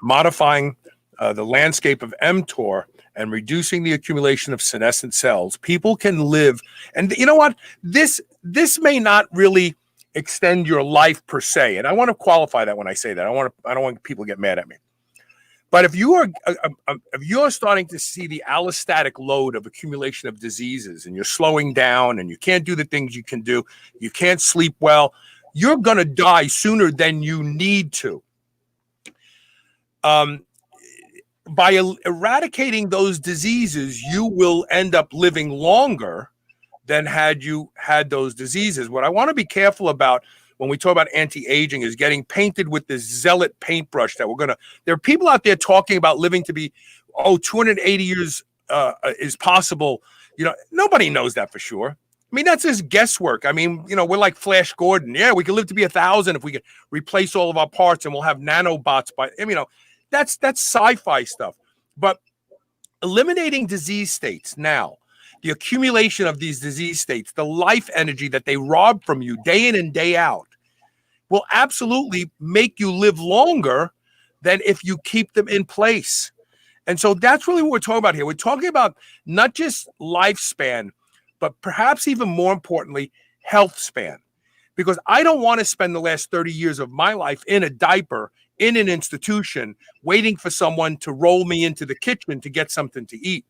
modifying the landscape of mTOR and reducing the accumulation of senescent cells, people can live. And you know what? This may not really extend your life per se, and I want to qualify that when I say that. I don't want people to get mad at me. But if you're starting to see the allostatic load of accumulation of diseases, and you're slowing down, and you can't do the things you can do, you can't sleep well, you're going to die sooner than you need to. By eradicating those diseases, you will end up living longer than had you had those diseases. What I want to be careful about when we talk about anti-aging is getting painted with this zealot paintbrush that there are people out there talking about living to be, 280 years is possible Nobody knows that for sure. I mean, that's just guesswork. I mean, we're like Flash Gordon. Yeah, we can live to be 1,000 if we can replace all of our parts, and we'll have nanobots that's sci-fi stuff. But eliminating disease states now, the accumulation of these disease states, the life energy that they rob from you day in and day out, will absolutely make you live longer than if you keep them in place. And so that's really what we're talking about here. We're talking about not just lifespan, but perhaps even more importantly, health span. Because I don't want to spend the last 30 years of my life in a diaper, in an institution, waiting for someone to roll me into the kitchen to get something to eat.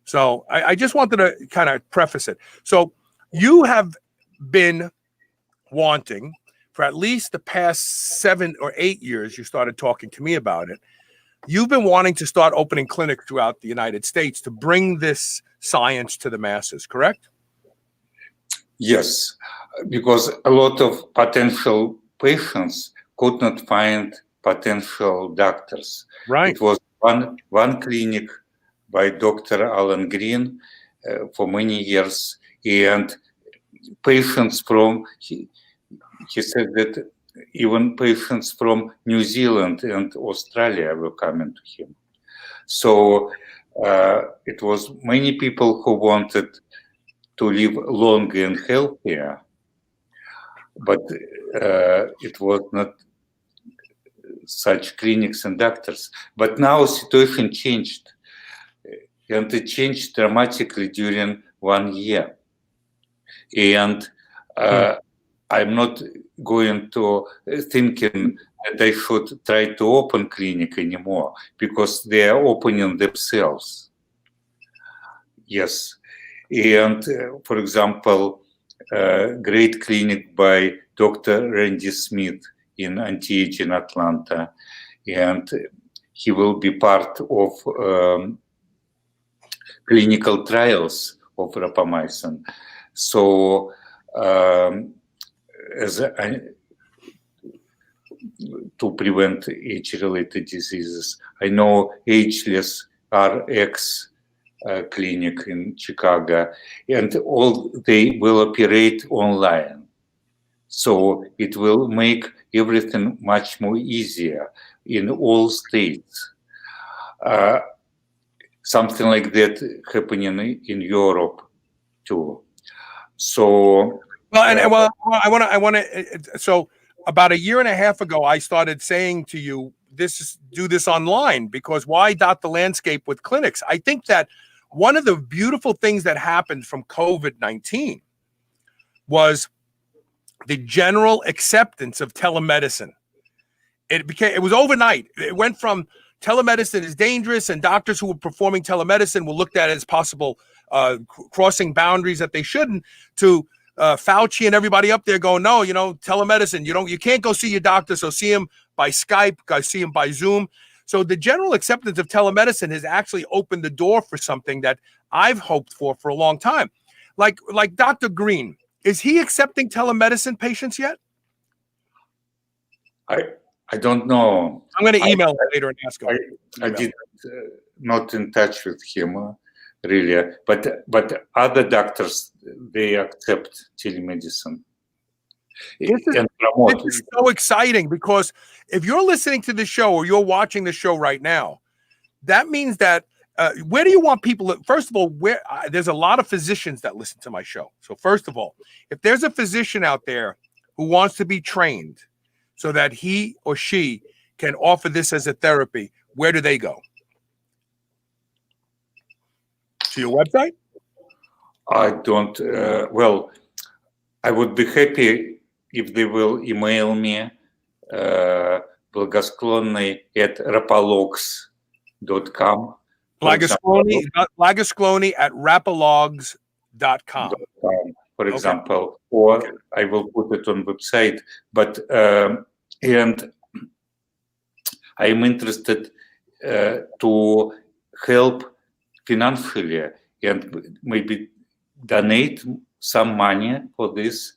So I just wanted to kind of preface it. So you have been wanting, for at least the past 7 or 8 years, you started talking to me about it. You've been wanting to start opening clinics throughout the United States to bring this science to the masses, correct? Yes, because a lot of potential patients could not find potential doctors. Right. It was one clinic by Dr. Alan Green for many years, and patients from, he said that even patients from New Zealand and Australia were coming to him. So it was many people who wanted to live longer and healthier, but it was not such clinics and doctors. But now situation changed, and it changed dramatically during 1 year. And I'm not going to thinking that I should try to open clinic anymore, because they are opening themselves. Yes. And for example, great clinic by Dr. Randy Smith in anti-aging Atlanta, and he will be part of clinical trials of rapamycin. So to prevent age-related diseases, I know Ageless RX clinic in Chicago, and all they will operate online. So it will make everything much more easier in all states. Something like that happening in Europe too. So I want to. So about 1.5 years ago, I started saying to you, do this online, because why dot the landscape with clinics? I think that one of the beautiful things that happened from COVID-19 was the general acceptance of telemedicine. It was overnight. It went from telemedicine is dangerous, and doctors who were performing telemedicine were looked at as possible crossing boundaries that they shouldn't, to Fauci and everybody up there going, no, telemedicine, you can't go see your doctor, so see him by Skype, go see him by Zoom. So the general acceptance of telemedicine has actually opened the door for something that I've hoped for a long time. Like Dr. Green, is he accepting telemedicine patients yet? I don't know. I'm going to email him later and ask him. I did not in touch with him really, but other doctors, they accept telemedicine. This is so exciting, because if you're listening to the show or you're watching the show right now, that means that where do you want people? First of all, there's a lot of physicians that listen to my show. So first of all, if there's a physician out there who wants to be trained so that he or she can offer this as a therapy, where do they go? To your website? I don't. Well, I would be happy if they will email me Blagosklonny at rapalogs.com. Blagosklonny at rapalogs.com. For example, or I will put it on website. But and I'm interested to help financially and maybe donate some money for this.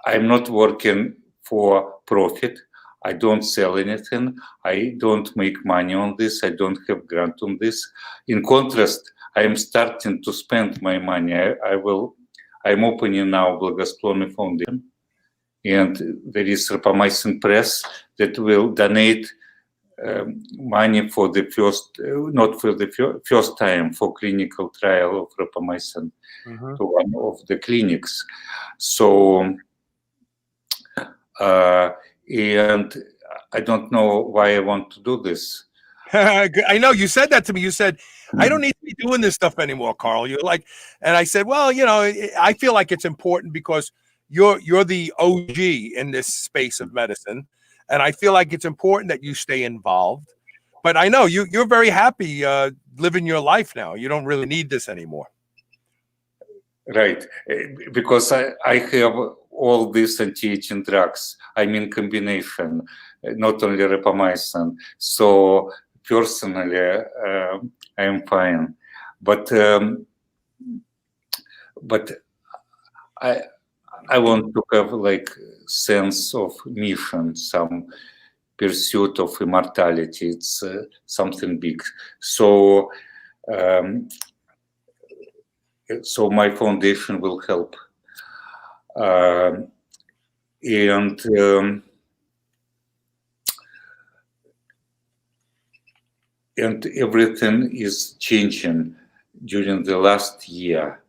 I'm not working for profit. I don't sell anything. I don't make money on this. I don't have grant on this. In contrast, I am starting to spend my money. I'm opening now Blagosklonny Foundation, and there is rapamycin press that will donate money for the not for the first time, for clinical trial of rapamycin to one of the clinics. So, and I don't know why I want to do this. I know you said that to me. You said, I don't need to be doing this stuff anymore, Carl. You're like, and I said, well, I feel like it's important because you're the OG in this space of medicine. And I feel like it's important that you stay involved. But I know you're very happy living your life now. You don't really need this anymore. Right. Because I have all these anti-aging drugs. I mean, combination, not only rapamycin. So personally, I am fine. But I want to have like sense of mission, some pursuit of immortality. It's something big. So, so my foundation will help, and everything is changing during the last year.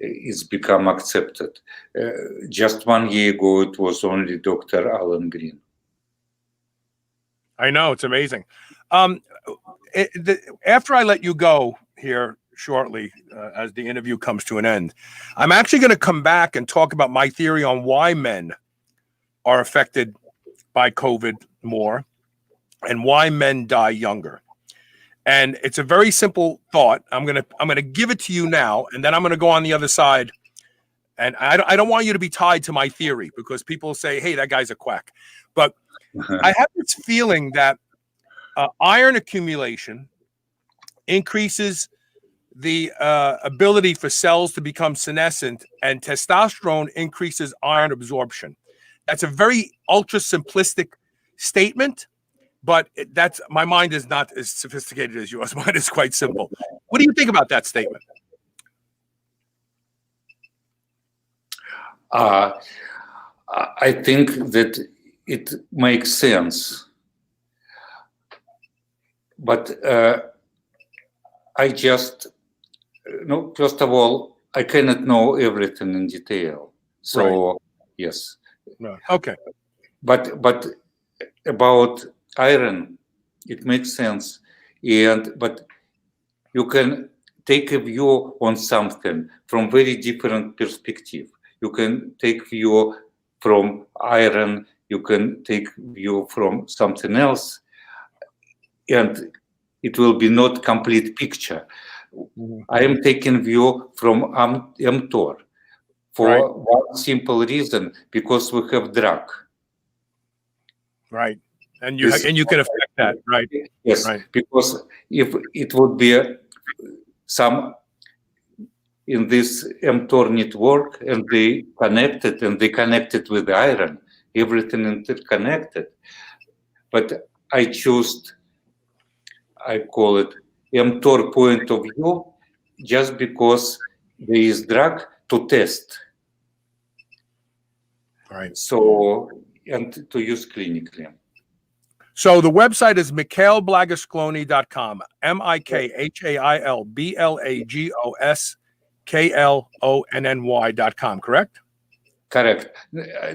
It's become accepted. Just 1 year ago, it was only Dr. Alan Green. I know, it's amazing. After I let you go here shortly, as the interview comes to an end, I'm actually going to come back and talk about my theory on why men are affected by COVID more and why men die younger. And it's a very simple thought. I'm gonna give it to you now, and then I'm gonna go on the other side. And I don't want you to be tied to my theory because people say, "Hey, that guy's a quack." But I have this feeling that iron accumulation increases the ability for cells to become senescent, and testosterone increases iron absorption. That's a very ultra simplistic statement. But that's, my mind is not as sophisticated as yours. Mine is quite simple. What do you think about that statement? I think that it makes sense. But I just, first of all, I cannot know everything in detail. So, right. Yes. No. Okay. But about iron, it makes sense, but you can take a view on something from very different perspective. You can take view from iron, you can take view from something else, and it will be not complete picture. I am taking view from mTOR for one simple reason, because we have drug. Right. And you can affect that, right? Yes, right. Because if it would be some in this mTOR network, and they connected with the iron, everything interconnected. But I call it mTOR point of view, just because there is drug to test. Right. So, and to use clinically. So the website is MikhailBlagosklonny.com, MikhailBlagosklonny.com, correct? Correct.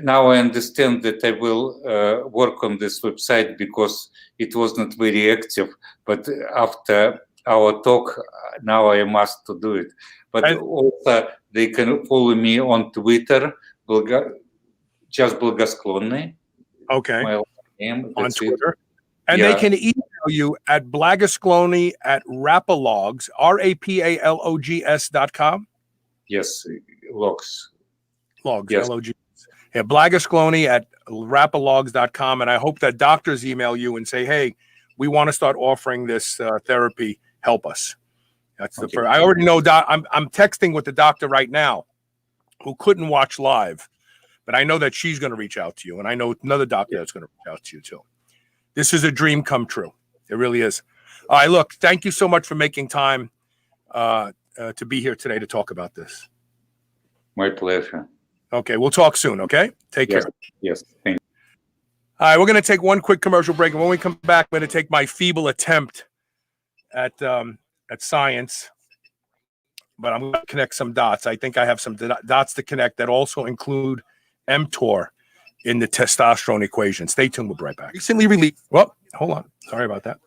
Now I understand that I will work on this website because it was not very active, but after our talk, now I must to do it. But also they can follow me on Twitter, just Blagosklonny. Okay. My name, on Twitter. And they can email you at Blagosklonny@rapalogs, RAPALOGS.com. Yes, logs. Logs, yes. LOGS. Yeah, Blagosklonny@rapalogs.com. And I hope that doctors email you and say, hey, we want to start offering this therapy. Help us. That's the first. I already know. I'm texting with the doctor right now who couldn't watch live, but I know that she's going to reach out to you. And I know another doctor that's going to reach out to you too. This is a dream come true. It really is. All right, look, thank you so much for making time to be here today to talk about this. My pleasure. Okay, we'll talk soon, okay? Take care. Yes, thank you. All right, we're going to take one quick commercial break, and when we come back, I'm going to take my feeble attempt at science, but I'm going to connect some dots. I think I have some dots to connect that also include mTOR in the testosterone equation. Stay tuned. We'll be right back. Recently released. Well, hold on. Sorry about that.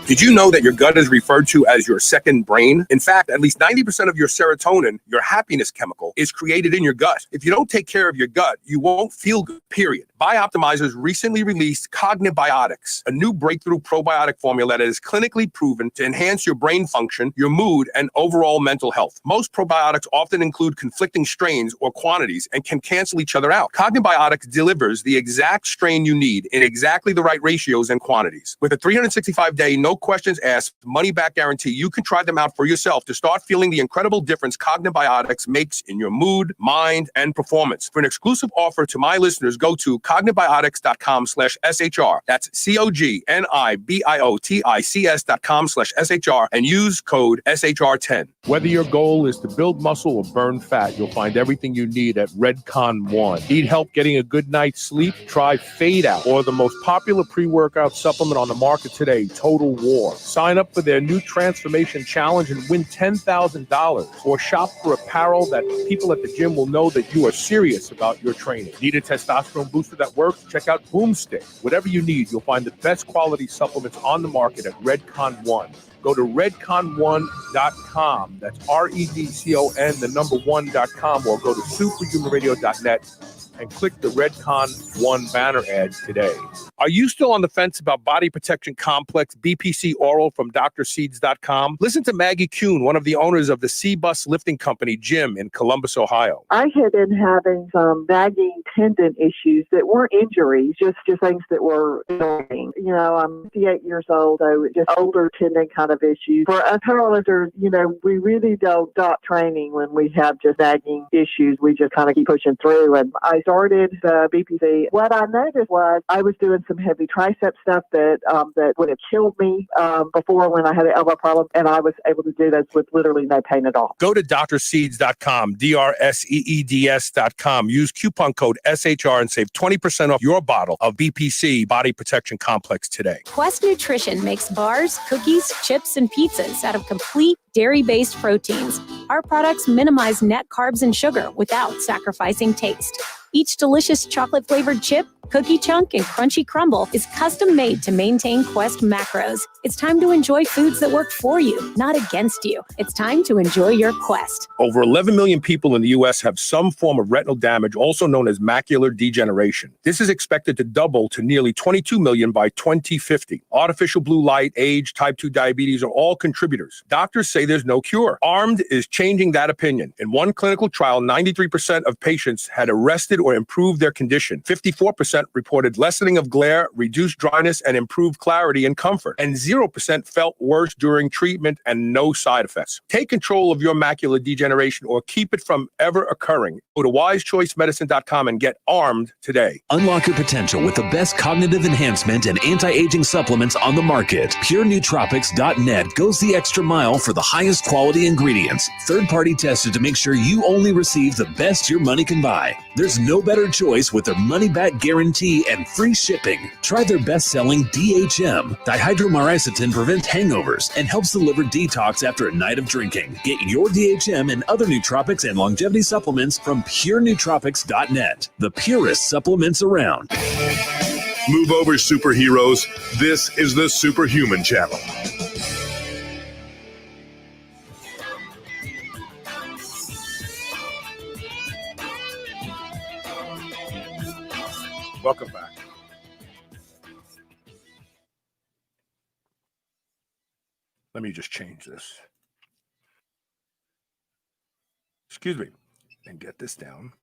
Did you know that your gut is referred to as your second brain? In fact, at least 90% of your serotonin, your happiness chemical, is created in your gut. If you don't take care of your gut, you won't feel good, period. Bioptimizers recently released Cognibiotics, a new breakthrough probiotic formula that is clinically proven to enhance your brain function, your mood, and overall mental health. Most probiotics often include conflicting strains or quantities and can cancel each other out. Cognibiotics delivers the exact strain you need in exactly the right ratios and quantities. With a 365-day, no questions asked, money-back guarantee, you can try them out for yourself to start feeling the incredible difference Cognibiotics makes in your mood, mind, and performance. For an exclusive offer to my listeners, go to cognibiotics.com/SHR. That's COGNIBIOTICS.com/SHR and use code SHR10. Whether your goal is to build muscle or burn fat, you'll find everything you need at Redcon One. Need help getting a good night's sleep? Try Fade Out, or the most popular pre-workout supplement on the market today, Total War. Sign up for their new Transformation Challenge and win $10,000, or shop for apparel that people at the gym will know that you are serious about your training. Need a testosterone booster that works? Check out Boomstick. Whatever you need, you'll find the best quality supplements on the market at Redcon One. Go to redcon1.com. That's REDCON, the number 1.com, or go to superhumanradio.net and click the Redcon One banner ad today. Are you still on the fence about Body Protection Complex BPC Oral from drseeds.com? Listen to Maggie Kuhn, one of the owners of the C-Bus lifting company gym in Columbus, Ohio. I had been having some nagging tendon issues that weren't injuries, just things that were annoying. You know, I'm 58 years old, so just older tendon kind of issues. For us powerlifters, you know, we really don't stop training when we have just nagging issues. We just kind of keep pushing through. And I started the BPC. What I noticed was I was doing some heavy tricep stuff that would have killed me before when I had an elbow problem, and I was able to do this with literally no pain at all. Go to drseeds.com, DRSEEDS.com. Use coupon code SHR and save 20% off your bottle of BPC Body Protection Complex today. Quest Nutrition makes bars, cookies, chips, and pizzas out of complete dairy-based proteins. Our products minimize net carbs and sugar without sacrificing taste. Each delicious chocolate-flavored chip, cookie chunk, and crunchy crumble is custom-made to maintain Quest macros. It's time to enjoy foods that work for you, not against you. It's time to enjoy your Quest. Over 11 million people in the U.S. have some form of retinal damage, also known as macular degeneration. This is expected to double to nearly 22 million by 2050. Artificial blue light, age, type 2 diabetes are all contributors. Doctors say there's no cure. ARMED is changing that opinion. In one clinical trial, 93% of patients had arrested or improved their condition. 54% reported lessening of glare, reduced dryness, and improved clarity and comfort. And 0% felt worse during treatment and no side effects. Take control of your macular degeneration or keep it from ever occurring. Go to wisechoicemedicine.com and get armed today. Unlock your potential with the best cognitive enhancement and anti-aging supplements on the market. PureNootropics.net goes the extra mile for the highest quality ingredients, third-party tested to make sure you only receive the best your money can buy. There's no better choice with their money-back guarantee and free shipping. Try their best-selling DHM. Dihydromycin prevents hangovers and helps deliver detox after a night of drinking. Get your DHM and other nootropics and longevity supplements from PureNootropics.net, the purest supplements around. Move over, superheroes. This is the Superhuman Channel. Welcome back. Let me just change this. Excuse me. And get this down.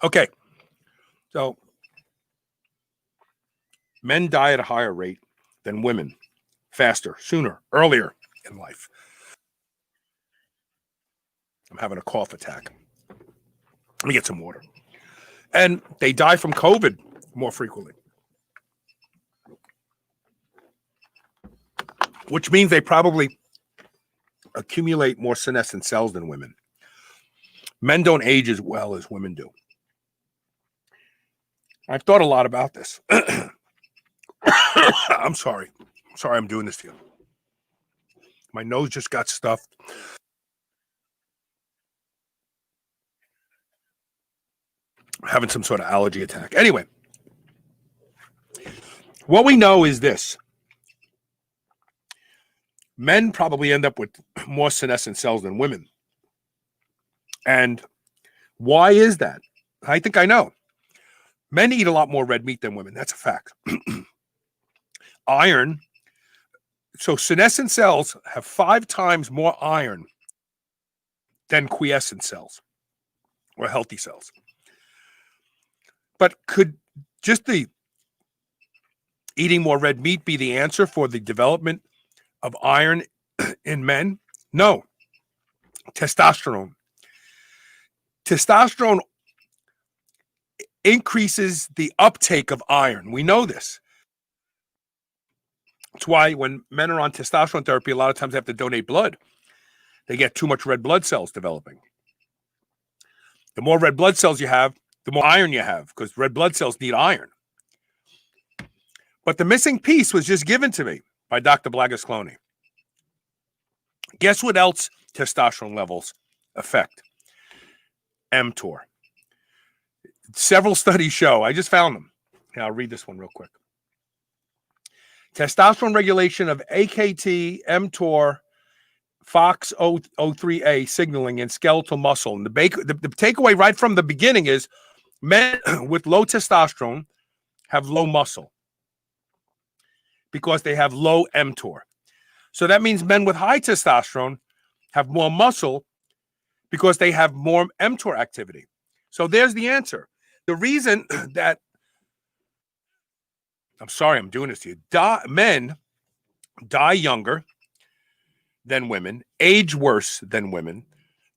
Okay. So men die at a higher rate than women faster, sooner, earlier in life. I'm having a cough attack. Let me get some water. And they die from COVID more frequently, which means they probably accumulate more senescent cells than women. Men don't age as well as women do. I've thought a lot about this. I'm sorry. I'm doing this to you. My nose just got stuffed. I'm having some sort of allergy attack. Anyway, what we know is this. Men probably end up with more senescent cells than women. And why is that? I think I know. Men eat a lot more red meat than women. That's a fact. Iron. So senescent cells have 5 times more iron than quiescent cells or healthy cells. But could just the eating more red meat be the answer for the development of iron in men? No. Testosterone. Testosterone increases the uptake of iron. We know this. That's why when men are on testosterone therapy, a lot of times they have to donate blood. They get too much red blood cells developing. The more red blood cells you have, the more iron you have, because red blood cells need iron. But the missing piece was just given to me by Dr. Blagosklonny. Guess what else testosterone levels affect? mTOR. Several studies show, I just found them. Here, I'll read this one real quick. Testosterone regulation of AKT, mTOR, FOXO3A signaling in skeletal muscle. And the takeaway right from the beginning is men with low testosterone have low muscle because they have low mTOR. So that means men with high testosterone have more muscle because they have more mTOR activity. So there's the answer. The reason that, I'm sorry I'm doing this to you, men die younger than women, age worse than women,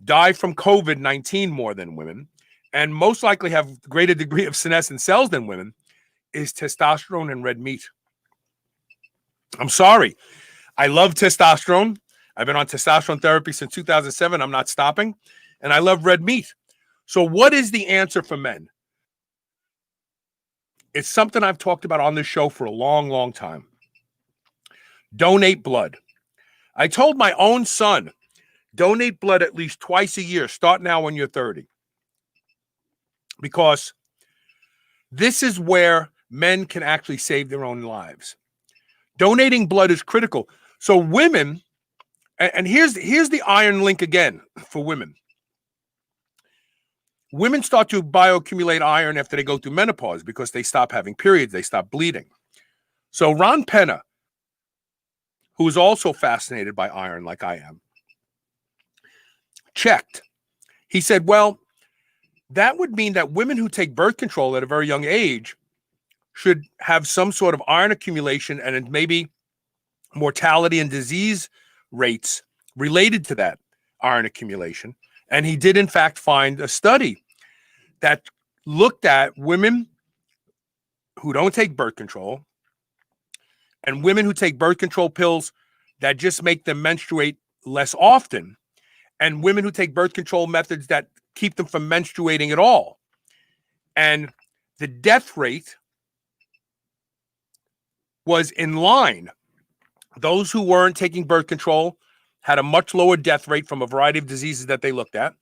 die from COVID-19 more than women, and most likely have greater degree of senescent cells than women is testosterone and red meat. I'm sorry. I love testosterone. I've been on testosterone therapy since 2007. I'm not stopping. And I love red meat. So what is the answer for men? It's something I've talked about on this show for a long, long time. Donate blood. I told my own son, donate blood at least twice a year. Start now when you're 30. Because this is where men can actually save their own lives. Donating blood is critical. So women, and here's the iron link again for women. Women start to bioaccumulate iron after they go through menopause because they stop having periods, they stop bleeding. So Ron Penna, who is also fascinated by iron like I am, checked. He said, well, that would mean that women who take birth control at a very young age should have some sort of iron accumulation and maybe mortality and disease rates related to that iron accumulation. And he did, in fact, find a study that looked at women who don't take birth control and women who take birth control pills that just make them menstruate less often, and women who take birth control methods that keep them from menstruating at all. And the death rate was in line. Those who weren't taking birth control had a much lower death rate from a variety of diseases that they looked at.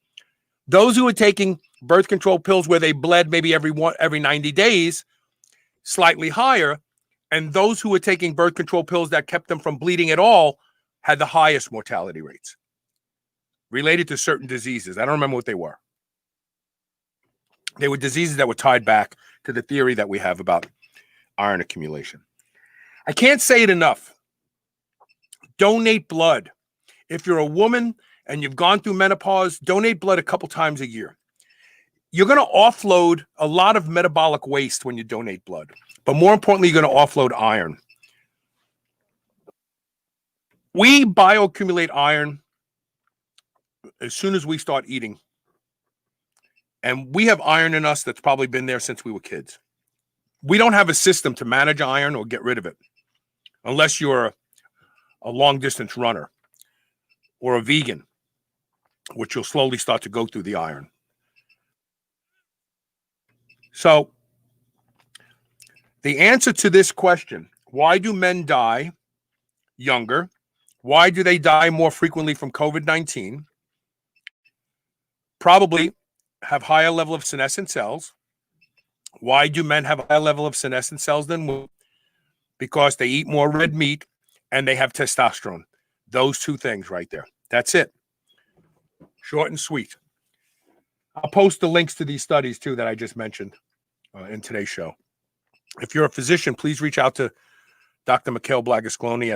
Those who were taking birth control pills where they bled maybe every 90 days, slightly higher. And those who were taking birth control pills that kept them from bleeding at all had the highest mortality rates related to certain diseases. I don't remember what they were. They were diseases that were tied back to the theory that we have about iron accumulation. I can't say it enough. Donate blood. If you're a woman and you've gone through menopause, donate blood a couple times a year. You're going to offload a lot of metabolic waste when you donate blood. But more importantly, you're going to offload iron. We bioaccumulate iron as soon as we start eating. And we have iron in us that's probably been there since we were kids. We don't have a system to manage iron or get rid of it unless you're a long-distance runner or a vegan, which you'll slowly start to go through the iron. So the answer to this question, why do men die younger? Why do they die more frequently from COVID-19? Probably have higher level of senescent cells. Why do men have a higher level of senescent cells than women? Because they eat more red meat and they have testosterone. Those two things right there. That's it. Short and sweet. I'll post the links to these studies too that I just mentioned in today's show. If you're a physician, please reach out to Dr. Mikhail Blagosklonny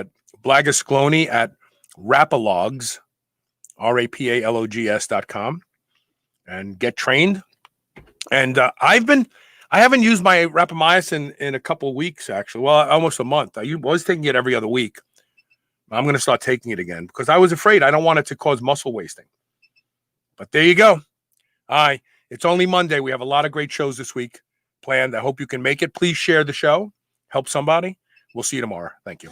at rapalogs, rapalogs.com, and get trained. And I haven't used my rapamycin in a couple of weeks, actually. Well, almost a month. I was taking it every other week. I'm going to start taking it again because I was afraid. I don't want it to cause muscle wasting. But there you go. All right. It's only Monday. We have a lot of great shows this week planned. I hope you can make it. Please share the show. Help somebody. We'll see you tomorrow. Thank you.